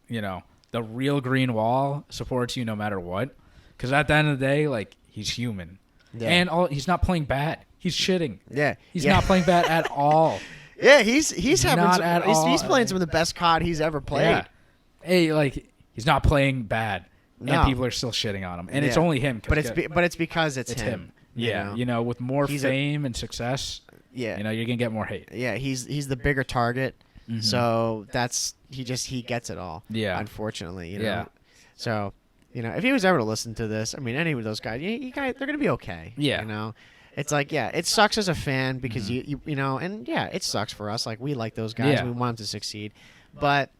the real green wall supports you no matter what, because at the end of the day, like he's human, and he's not playing bad. He's shitting. Yeah, he's not playing bad at all. Yeah, he's having he's playing some of the best COD he's ever played. Yeah. Hey, he's not playing bad, and people are still shitting on him, and it's only him. But it's because it's him. Yeah, with more fame and success, you're gonna get more hate. Yeah, he's the bigger target, so he gets it all. Yeah, unfortunately, Yeah. So, if he was ever to listen to this, I mean, any of those guys, they're gonna be okay. Yeah. It's like, it sucks as a fan because it sucks for us. Like, we like those guys. Yeah. We want them to succeed. But,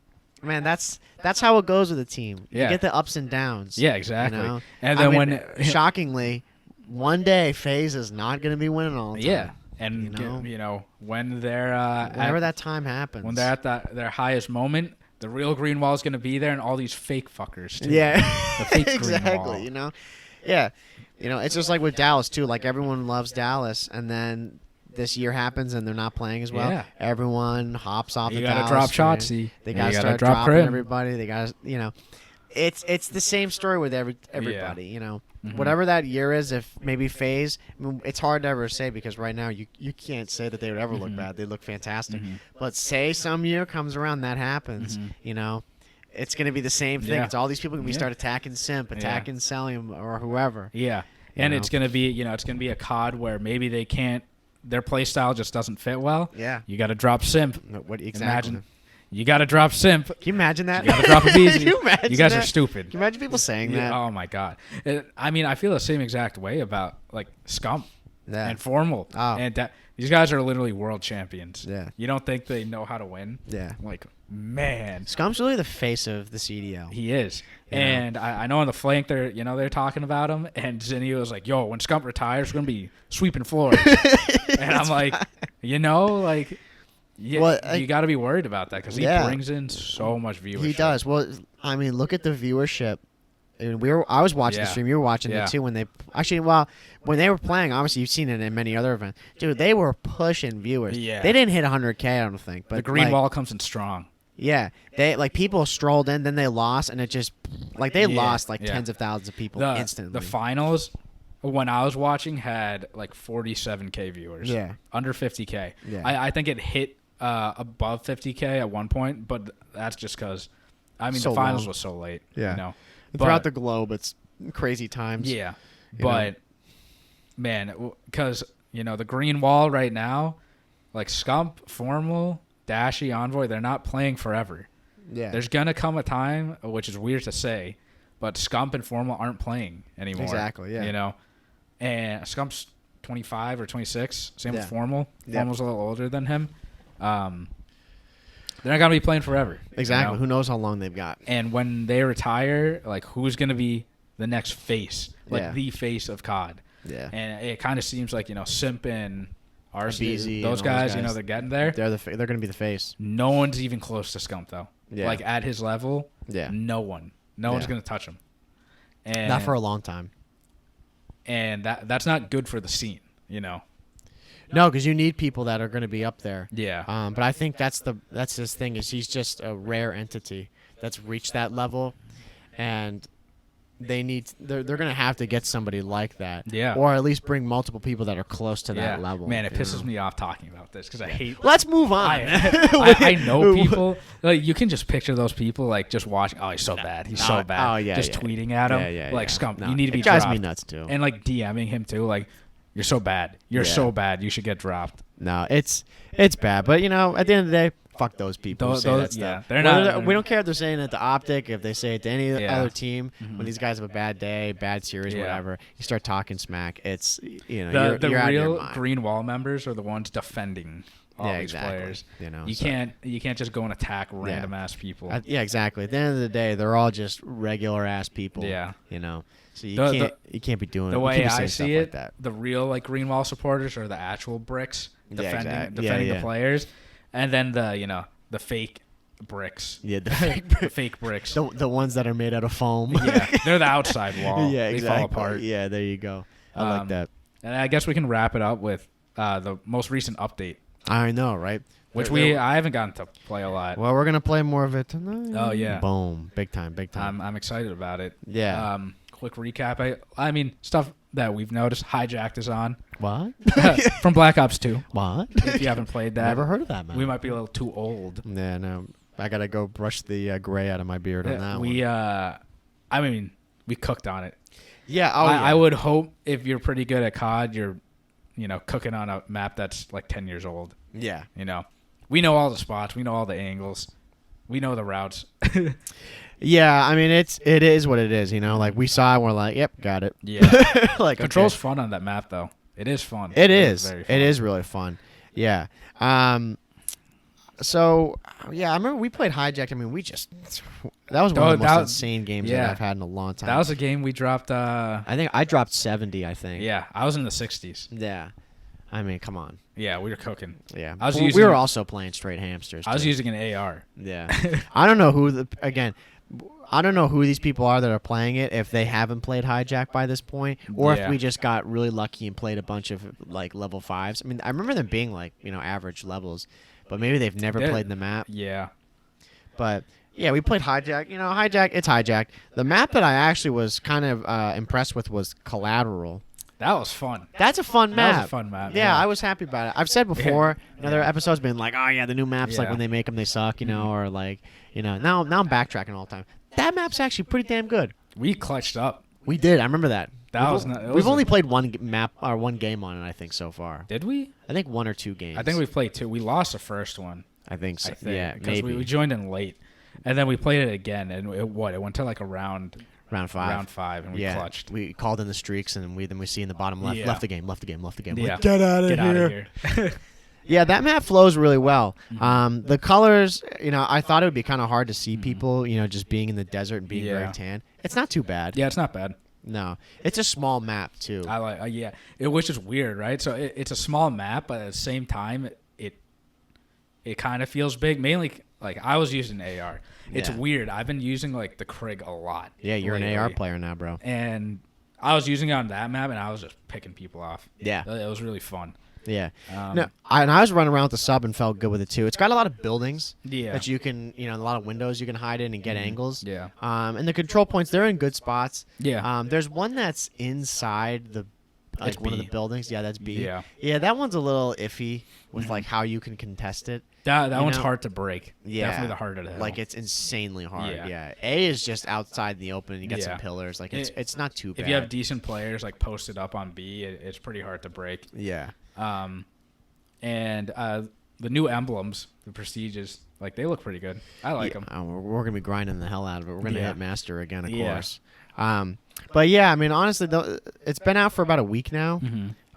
man, that's how it goes with a team. You get the ups and downs. Yeah, exactly. And then shockingly, one day FaZe is not going to be winning all the time. Yeah. And, when they're whenever that time happens. When they're at their highest moment, the real green wall is going to be there and all these fake fuckers, too. Yeah. The fake exactly, green wall. Yeah. It's just like with Dallas, too. Like, everyone loves Dallas, and then this year happens, and they're not playing as well. Yeah. Everyone hops off the Dallas. You got to drop shots, see. They got to start drop dropping Crim. everybody. They got to, it's the same story with everybody, Mm-hmm. Whatever that year is, if maybe FaZe, it's hard to ever say because right now you can't say that they would ever look bad. They look fantastic. But say some year comes around, that happens, it's going to be the same thing. Yeah. It's all these people going to be start attacking Simp, attacking Celium, or whoever. Yeah. And it's going to be, it's going to be a COD where maybe they can't, their play style just doesn't fit well. Yeah. You got to drop Simp. What exactly? Imagine. You got to drop Simp. Can you imagine that? You got to drop a Beezy. Can you imagine You guys that? are stupid. Can you imagine people saying that? Oh, my God. I mean, I feel the same exact way about, like, Scump Yeah. and Formal. Oh. And These guys are literally world champions. Yeah. You don't think they know how to win? Yeah. Like, man. Scump's really the face of the CDL. He is. And I know on the flank they're talking about him, and Zinni was like, yo, when Scump retires, we're gonna be sweeping floors. And I'm like, you got to be worried about that because he brings in so much viewership. He does. Well, I mean, look at the viewership. And I was watching the stream. You were watching it too when they when they were playing. Obviously, you've seen it in many other events. Dude, they were pushing viewers. Yeah. They didn't hit 100K, I don't think. But the green wall comes in strong. Yeah, they people strolled in, then they lost, and it just lost tens of thousands of people instantly. The finals, when I was watching, had like 47K viewers. Yeah, under 50K. Yeah, I think it hit above 50K at one point, but that's just because the finals was so late. Yeah, you know. Throughout the globe, it's crazy times. Yeah, but man, because the green wall right now, like Scump, Formal, Dashy, Envoy, they're not playing forever. Yeah, there's gonna come a time, which is weird to say, but Scump and Formal aren't playing anymore. Exactly. Yeah. And Scump's 25 or 26. Same with Formal. Formal's a little older than him. They're not going to be playing forever. Exactly. Who knows how long they've got. And when they retire, like, who's going to be the next face? Like, the face of COD. Yeah. And it kind of seems like, Simp and RC, those guys, they're getting there. They're going to be the face. No one's even close to Scump, though. Yeah. Like, at his level, no one. No one's going to touch him. And not for a long time. And that's not good for the scene, No, because you need people that are going to be up there. Yeah. But I think that's his thing is he's just a rare entity that's reached that level, and they're going to have to get somebody like that. Yeah. Or at least bring multiple people that are close to that level. Man, it pisses me off talking about this because I hate. Let's move on. I know people. Like, you can just picture those people like just watching. Oh, he's so bad. He's so bad. Oh yeah. Just tweeting at him. Like Scump, you need to be It drives dropped. me nuts too. And like DMing him too. Like, you're so bad. You're so bad. You should get dropped. No, it's bad. But at the end of the day, fuck those people. Who say that stuff. They're not. We don't care if they're saying it at the Optic, if they say it to any other team. When these guys have a bad day, bad series, whatever, you start talking smack. It's you're out of your real mind. green wall members are the ones defending all these players. You can't just go and attack random ass people. Exactly. At the end of the day, they're all just regular ass people. Yeah. So you can't be doing the way I see it. Like that. The real like green wall supporters are the actual bricks defending the players, and then the fake bricks. Yeah, the fake bricks. The ones that are made out of foam. Yeah, they're the outside wall. Yeah, exactly. They fall apart. Yeah, there you go. I like that. And I guess we can wrap it up with the most recent update. I know, right? Which I haven't gotten to play a lot. Well, we're gonna play more of it tonight. Oh yeah, boom, big time. I'm excited about it. Yeah. Quick recap. I mean, stuff that we've noticed. Hijacked is on. What? From Black Ops 2. What? If you haven't played that. Never heard of that, man. We might be a little too old. Yeah, no. I gotta go brush the gray out of my beard on that one. We cooked on it. Yeah. I would hope if you're pretty good at COD, you're, cooking on a map that's like 10 years old. Yeah. We know all the spots. We know all the angles. We know the routes. Yeah, I mean it is what it is, Like we saw it, we're like, yep, got it. Yeah. Like Control's fun on that map though. It is fun. It is. Very fun. It is really fun. Yeah. So yeah, I remember we played Hijacked. I mean, that was one of the most insane games that I've had in a long time. That was a game we dropped. I think I dropped 70. I think. Yeah, I was in the 60s. Yeah. I mean, come on. Yeah, we were cooking. Yeah. We were also playing straight hamsters. I was using an AR. Yeah. I don't know I don't know who these people are that are playing it, if they haven't played Hijack by this point, or if we just got really lucky and played a bunch of like level 5s. I mean, I remember them being like, average levels, but maybe they've never played the map. Yeah. But yeah, we played Hijack. Hijack, it's Hijacked. The map that I actually was kind of impressed with was Collateral. That was fun. That's a fun map. That was a fun map. Yeah, I was happy about it. I've said before, other episodes been like, oh yeah, the new maps, like when they make them, they suck, or like, now I'm backtracking all the time. That map's actually pretty damn good. We clutched up. We did. I remember that. We've only played one map or one game on it, I think, so far. Did we? I think 1 or 2 games. I think we've played 2. We lost the first one. I think so. Yeah, because we joined in late, and then we played it again, and it went to like a round Round 5. Round 5, and we clutched. We called in the streaks, and then we see in the bottom left, left the game. Yeah. Like, get out of here. Yeah, that map flows really well. The colors, I thought it would be kind of hard to see people, just being in the desert and being very tan. It's not too bad. Yeah, it's not bad. No, it's a small map too. I like, which is weird, right? So it's a small map, but at the same time, it kind of feels big. Mainly, like I was using AR. It's weird. I've been using like the Krig a lot. Yeah, you're lately. An AR player now, bro. And I was using it on that map, and I was just picking people off. Yeah, it was really fun. Yeah. I was running around with the sub and felt good with it too. It's got a lot of buildings that you can, a lot of windows you can hide in and get angles. Yeah. And the control points, they're in good spots. Yeah. There's one that's inside the one of the buildings. Yeah, that's B. Yeah. Yeah, that one's a little iffy with like how you can contest it. That one's hard to break. Yeah. Definitely the harder to hit. Like it's insanely hard. Yeah. A is just outside in the open. You got some pillars. Like it's not too bad. If you have decent players like posted up on B, it's pretty hard to break. Yeah. And the new emblems, the prestiges, like they look pretty good. I like them. We're gonna be grinding the hell out of it. We're gonna hit master again, of course. But yeah, I mean, honestly, it's been out for about a week now.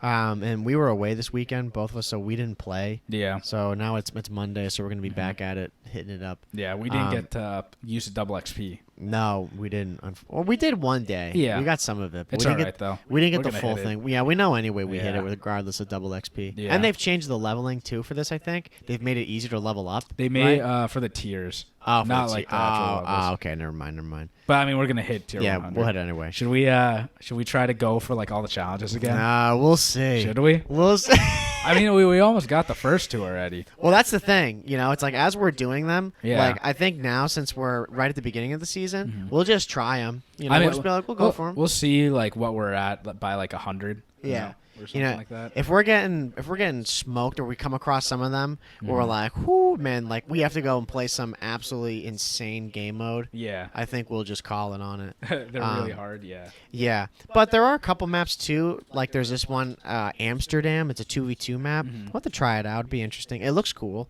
And we were away this weekend, both of us, so we didn't play. Yeah. So now it's Monday, so we're gonna be back at it, hitting it up. Yeah, we didn't get to use the double XP. No, we didn't. Well, we did one day. Yeah. We got some of it. But it's we all didn't right, though. We didn't get the full thing. Yeah, we know anyway we hit it regardless of double XP. Yeah. And they've changed the leveling, too, for this, I think. They've made it easier to level up. They made for the tiers. Oh, not like the actual levels. Okay, never mind. But, I mean, we're going to hit tier 100. Yeah, we'll hit it anyway. Should we try to go for, like, all the challenges again? We'll see. Should we? We'll see. I mean, we almost got the first two already. Well, that's the thing. It's like as we're doing them, like I think now since we're right at the beginning of the season, we'll just try them. We'll just be like, we'll go for them. We'll see like what we're at by like 100. Yeah. Or something like that. If we're getting smoked or we come across some of them where we're like, whoo, man, like we have to go and play some absolutely insane game mode. Yeah. I think we'll just call it on it. They're really hard, yeah. Yeah. But there are a couple maps too. Like there's this one, Amsterdam. It's a 2v2 map. We'll have to try it out. It'd be interesting. It looks cool.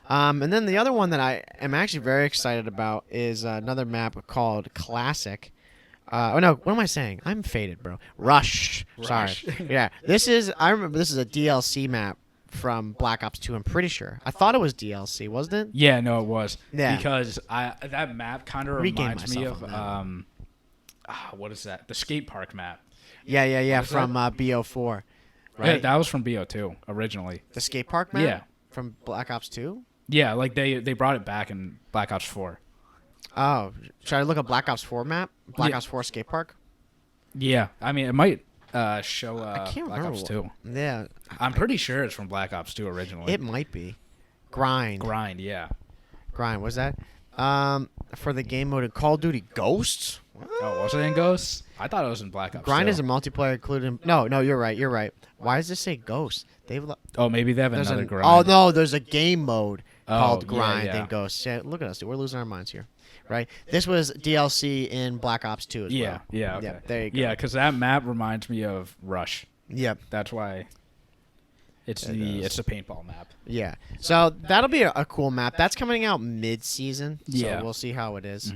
And then the other one that I am actually very excited about is another map called Classic. No, what am I saying? I'm faded, bro. Rush. Sorry. Yeah. I remember this is a DLC map from Black Ops 2, I'm pretty sure. I thought it was DLC, wasn't it? Yeah, no, it was. Yeah. Because that map kind of reminds me of what is that? The skate park map. Yeah, from BO4. Right? Yeah, that was from BO2 originally. The skate park map? Yeah. From Black Ops 2? Yeah, like they brought it back in Black Ops 4. Oh, should I look at Black Ops 4 map? Black Ops 4 skate park? Yeah, I mean it might show I can't Black remember. Ops 2. Yeah, I'm pretty sure it's from Black Ops 2 originally. It might be. Grind, yeah. Grind. Was that for the game mode in Call of Duty Ghosts? Oh, was it in Ghosts? I thought it was in Black Ops. Grind 2. is a multiplayer including. No, you're right. Why does this say Ghosts? Maybe they have another Grind. Oh no, there's a game mode called Grind yeah. and Ghosts. Yeah, look at us, dude. We're losing our minds here. Right. This was DLC in Black Ops 2 as well. Yeah. Okay. Yeah, there you go. Yeah, because that map reminds me of Rush. Yep. That's why it's the paintball map. Yeah. So that'll be a cool map. That's coming out mid-season. Yeah. So we'll see how it is.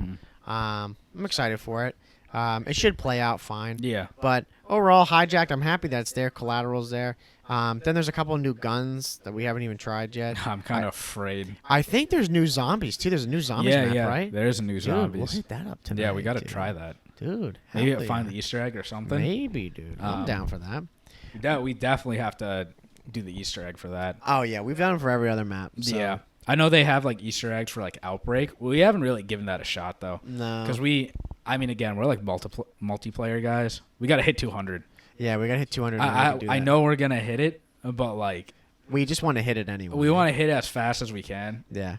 I'm excited for it. It should play out fine. Yeah. But overall, Hijacked, I'm happy that it's there. Collateral's there. Then there's a couple of new guns that we haven't even tried yet. I'm kind of afraid. I think there's new zombies, too. There's a new zombies map, right? There is a new zombies. We'll hit that up tonight. Yeah, we got to try that. Dude. Maybe find the Easter egg or something. Maybe, dude. I'm down for that. We definitely have to do the Easter egg for that. Oh, yeah. We've done it for every other map. So. Yeah. I know they have like Easter eggs for like Outbreak. We haven't really given that a shot, though. No. Because again, we're like multiplayer guys. We got to hit 200. Yeah, we got to hit 200. I know we're going to hit it, but like. We just want to hit it anyway. We want to hit it as fast as we can. Yeah.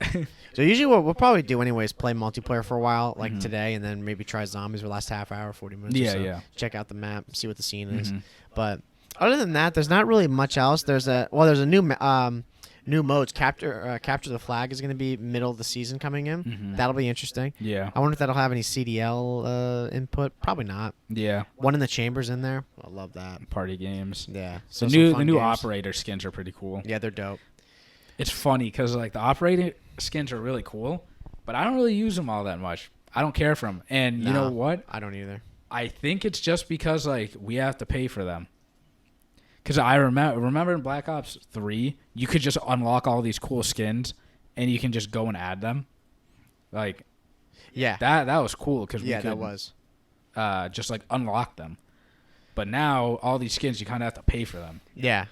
So usually what we'll probably do anyway is play multiplayer for a while, like today, and then maybe try zombies for the last half hour, 40 minutes or so. Yeah. Check out the map, see what the scene is. But other than that, there's not really much else. There's a new modes. Capture the Flag is going to be middle of the season coming in. That'll be interesting. Yeah. I wonder if that'll have any CDL input. Probably not. Yeah. One in the chambers in there. I love that. Party games. Yeah. So the new operator skins are pretty cool. Yeah, they're dope. It's funny because like the operator skins are really cool, but I don't really use them all that much. I don't care for them. And you know what? I don't either. I think it's just because like we have to pay for them. Because I remember in Black Ops 3, you could just unlock all these cool skins, and you can just go and add them. Like, that was cool because we could that was just like unlock them. But now all these skins, you kind of have to pay for them. Yeah.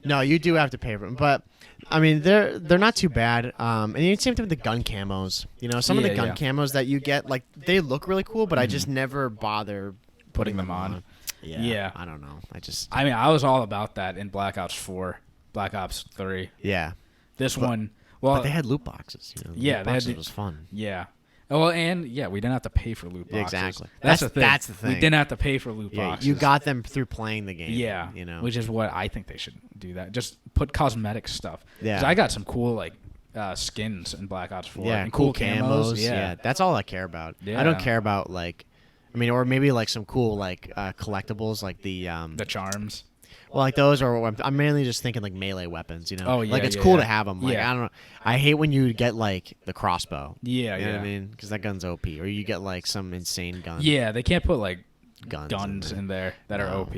No, you do have to pay for them, but I mean they're not too bad. And the same thing with the gun camos. You know, some of the gun camos that you get, like they look really cool, but I just never bother putting them on. Yeah. I don't know. I mean, I was all about that in Black Ops 4, Black Ops 3. Yeah. This one, well, but they had loot boxes. You know, loot boxes was fun. Yeah. Well, and we didn't have to pay for loot boxes. Exactly. That's the thing. That's the thing. We didn't have to pay for loot boxes. You got them through playing the game. Yeah. You know, which is what I think they should do. That just put cosmetic stuff. Yeah. 'Cause I got some cool like skins in Black Ops 4. Yeah. And cool camos. Yeah. That's all I care about. Yeah. I don't care about like, I mean, or maybe like some cool like collectibles like the charms. Well, like those, or I'm mainly just thinking like melee weapons, you know. Oh, yeah, like it's cool to have them. Like I don't know, I hate when you get like the crossbow. Yeah, you know what I mean? Because that gun's OP, or you get like some insane gun. Yeah, they can't put like guns in there that are OP.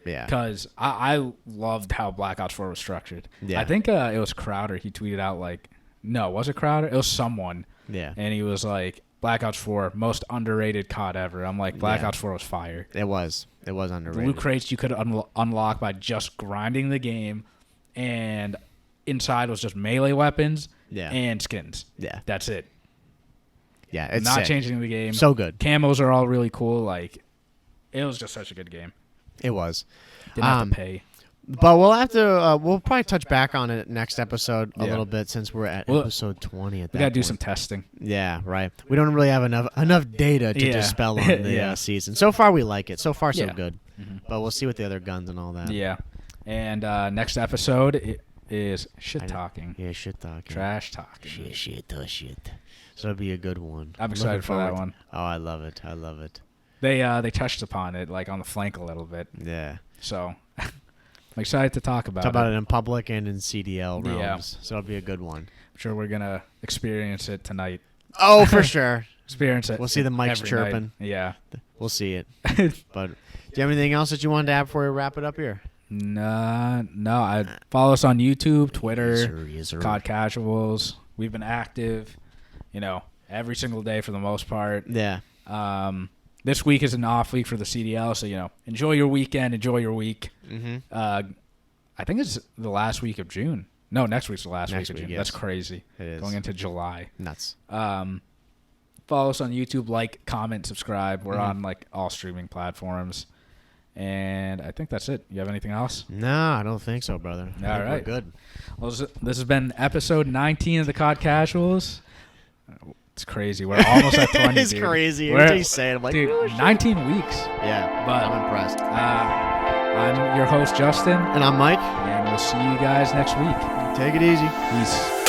Yeah, because I loved how Black Ops 4 was structured. Yeah, I think it was Crowder. He tweeted out like, no, was it Crowder? It was someone. Yeah, and he was like, Black Ops 4, most underrated COD ever. I'm like, Black Ops 4 was fire. It was underrated. The loot crates you could unlock by just grinding the game, and inside was just melee weapons and skins. Yeah. That's it. Yeah, it's not sick. changing the game. So good. Camos are all really cool. Like, it was just such a good game. It was. Didn't have to pay. But we'll have to. We'll probably touch back on it next episode a little bit since we're at episode 20. At that we gotta do point. some testing. Yeah, right. We don't really have enough data to dispel on the season. So far, we like it. So far, so good. Mm-hmm. But we'll see with the other guns and all that. Yeah. And next episode is shit talking. Yeah, shit talking. Trash talking. Shit. So it'll be a good one. I'm excited for that one. Oh, I love it. They touched upon it like on the flank a little bit. Yeah. So. I'm excited to talk about it in public and in CDL realms. Yeah. So it'll be a good one. I'm sure we're going to experience it tonight. Oh, for sure. Experience it. We'll see the mics chirping. Night. Yeah. We'll see it. But do you have anything else that you wanted to add before we wrap it up here? No. Follow us on YouTube, Twitter, yes, sir. COD Casuals. We've been active, every single day for the most part. Yeah. This week is an off week for the CDL, so, enjoy your weekend, enjoy your week. Mm-hmm. I think it's the last week of June. No, next week's the last week of June. Yes. That's crazy. It is. Going into July. Nuts. Follow us on YouTube, like, comment, subscribe. We're on, all streaming platforms. And I think that's it. You have anything else? No, I don't think so, brother. All right. We're good. Well, this has been episode 19 of the COD Casuals. It's crazy. We're almost at 20. It's dude. crazy. Every you say it, I'm like, dude, 19 weeks. Yeah, but I'm impressed. I'm your host, Justin. And I'm Mike. And we'll see you guys next week. Take it easy. Peace.